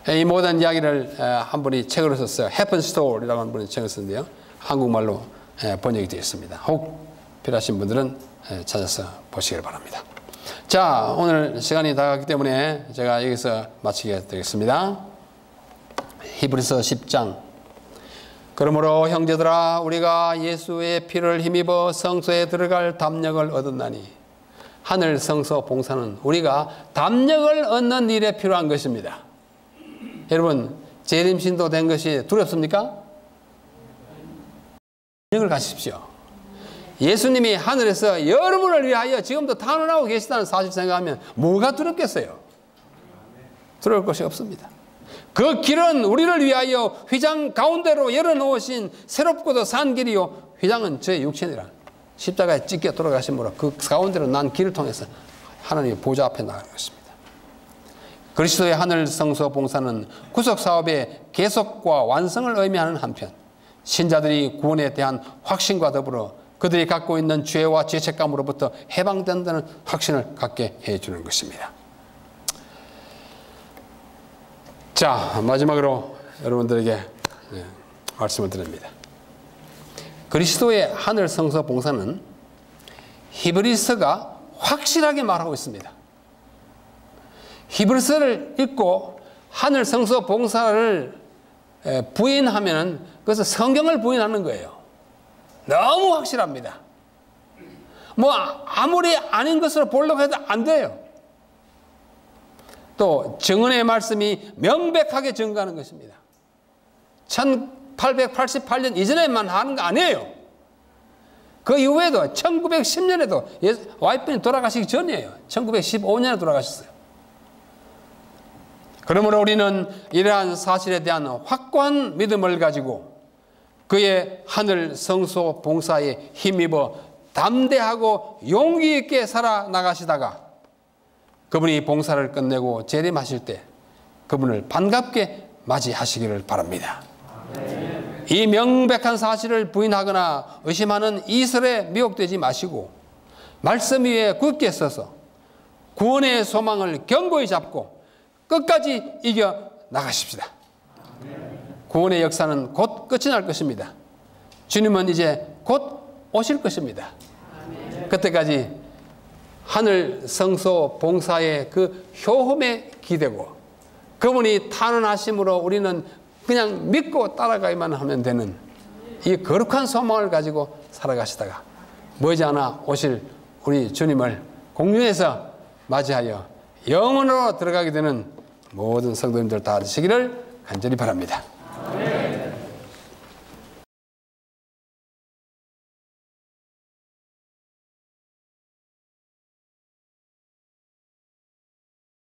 이 모든 이야기를 한 분이 책으로 썼어요. Heaven Story라고 하는 분이 책을 썼는데요. 한국말로 번역이 되어 있습니다. 혹 필요하신 분들은 찾아서 보시길 바랍니다. 자, 오늘 시간이 다 갔기 때문에 제가 여기서 마치게 되겠습니다. 히브리서 10장. 그러므로 형제들아 우리가 예수의 피를 힘입어 성소에 들어갈 담력을 얻었나니. 하늘 성소 봉사는 우리가 담력을 얻는 일에 필요한 것입니다. 여러분, 재림신도 된 것이 두렵습니까? 담력을 가십시오. 예수님이 하늘에서 여러분을 위하여 지금도 탄원하고 계시다는 사실 생각하면 뭐가 두렵겠어요? 두려울 것이 없습니다. 그 길은 우리를 위하여 휘장 가운데로 열어놓으신 새롭고도 산 길이요. 휘장은 저의 육신이라. 십자가에 찢겨 돌아가심으로 그 가운데로 난 길을 통해서 하나님의 보좌 앞에 나가는 것입니다. 그리스도의 하늘 성소 봉사는 구속 사업의 계속과 완성을 의미하는 한편 신자들이 구원에 대한 확신과 더불어 그들이 갖고 있는 죄와 죄책감으로부터 해방된다는 확신을 갖게 해주는 것입니다. 자, 마지막으로 여러분들에게 말씀을 드립니다. 그리스도의 하늘 성소 봉사는 히브리서가 확실하게 말하고 있습니다. 히브리서를 읽고 하늘 성소 봉사를 부인하면 그것은 성경을 부인하는 거예요. 너무 확실합니다. 뭐 아무리 아닌 것으로 보려고 해도 안 돼요. 또 증언의 말씀이 명백하게 증거하는 것입니다. 1888년 이전에만 하는 거 아니에요. 그 이후에도 1910년에도 와이프님 돌아가시기 전이에요. 1915년에 돌아가셨어요. 그러므로 우리는 이러한 사실에 대한 확고한 믿음을 가지고 그의 하늘 성소 봉사에 힘입어 담대하고 용기 있게 살아나가시다가 그분이 봉사를 끝내고 재림하실 때 그분을 반갑게 맞이하시기를 바랍니다. 이 명백한 사실을 부인하거나 의심하는 이설에 미혹되지 마시고 말씀 위에 굳게 서서 구원의 소망을 견고히 잡고 끝까지 이겨 나가십시다. 구원의 역사는 곧 끝이 날 것입니다. 주님은 이제 곧 오실 것입니다. 그때까지 하늘 성소 봉사의 그 효험에 기대고 그분이 탄원하심으로 우리는 그냥 믿고 따라가기만 하면 되는 이 거룩한 소망을 가지고 살아가시다가 머지않아 오실 우리 주님을 공중에서 맞이하여 영원으로 들어가게 되는 모든 성도님들 다 되시기를 간절히 바랍니다.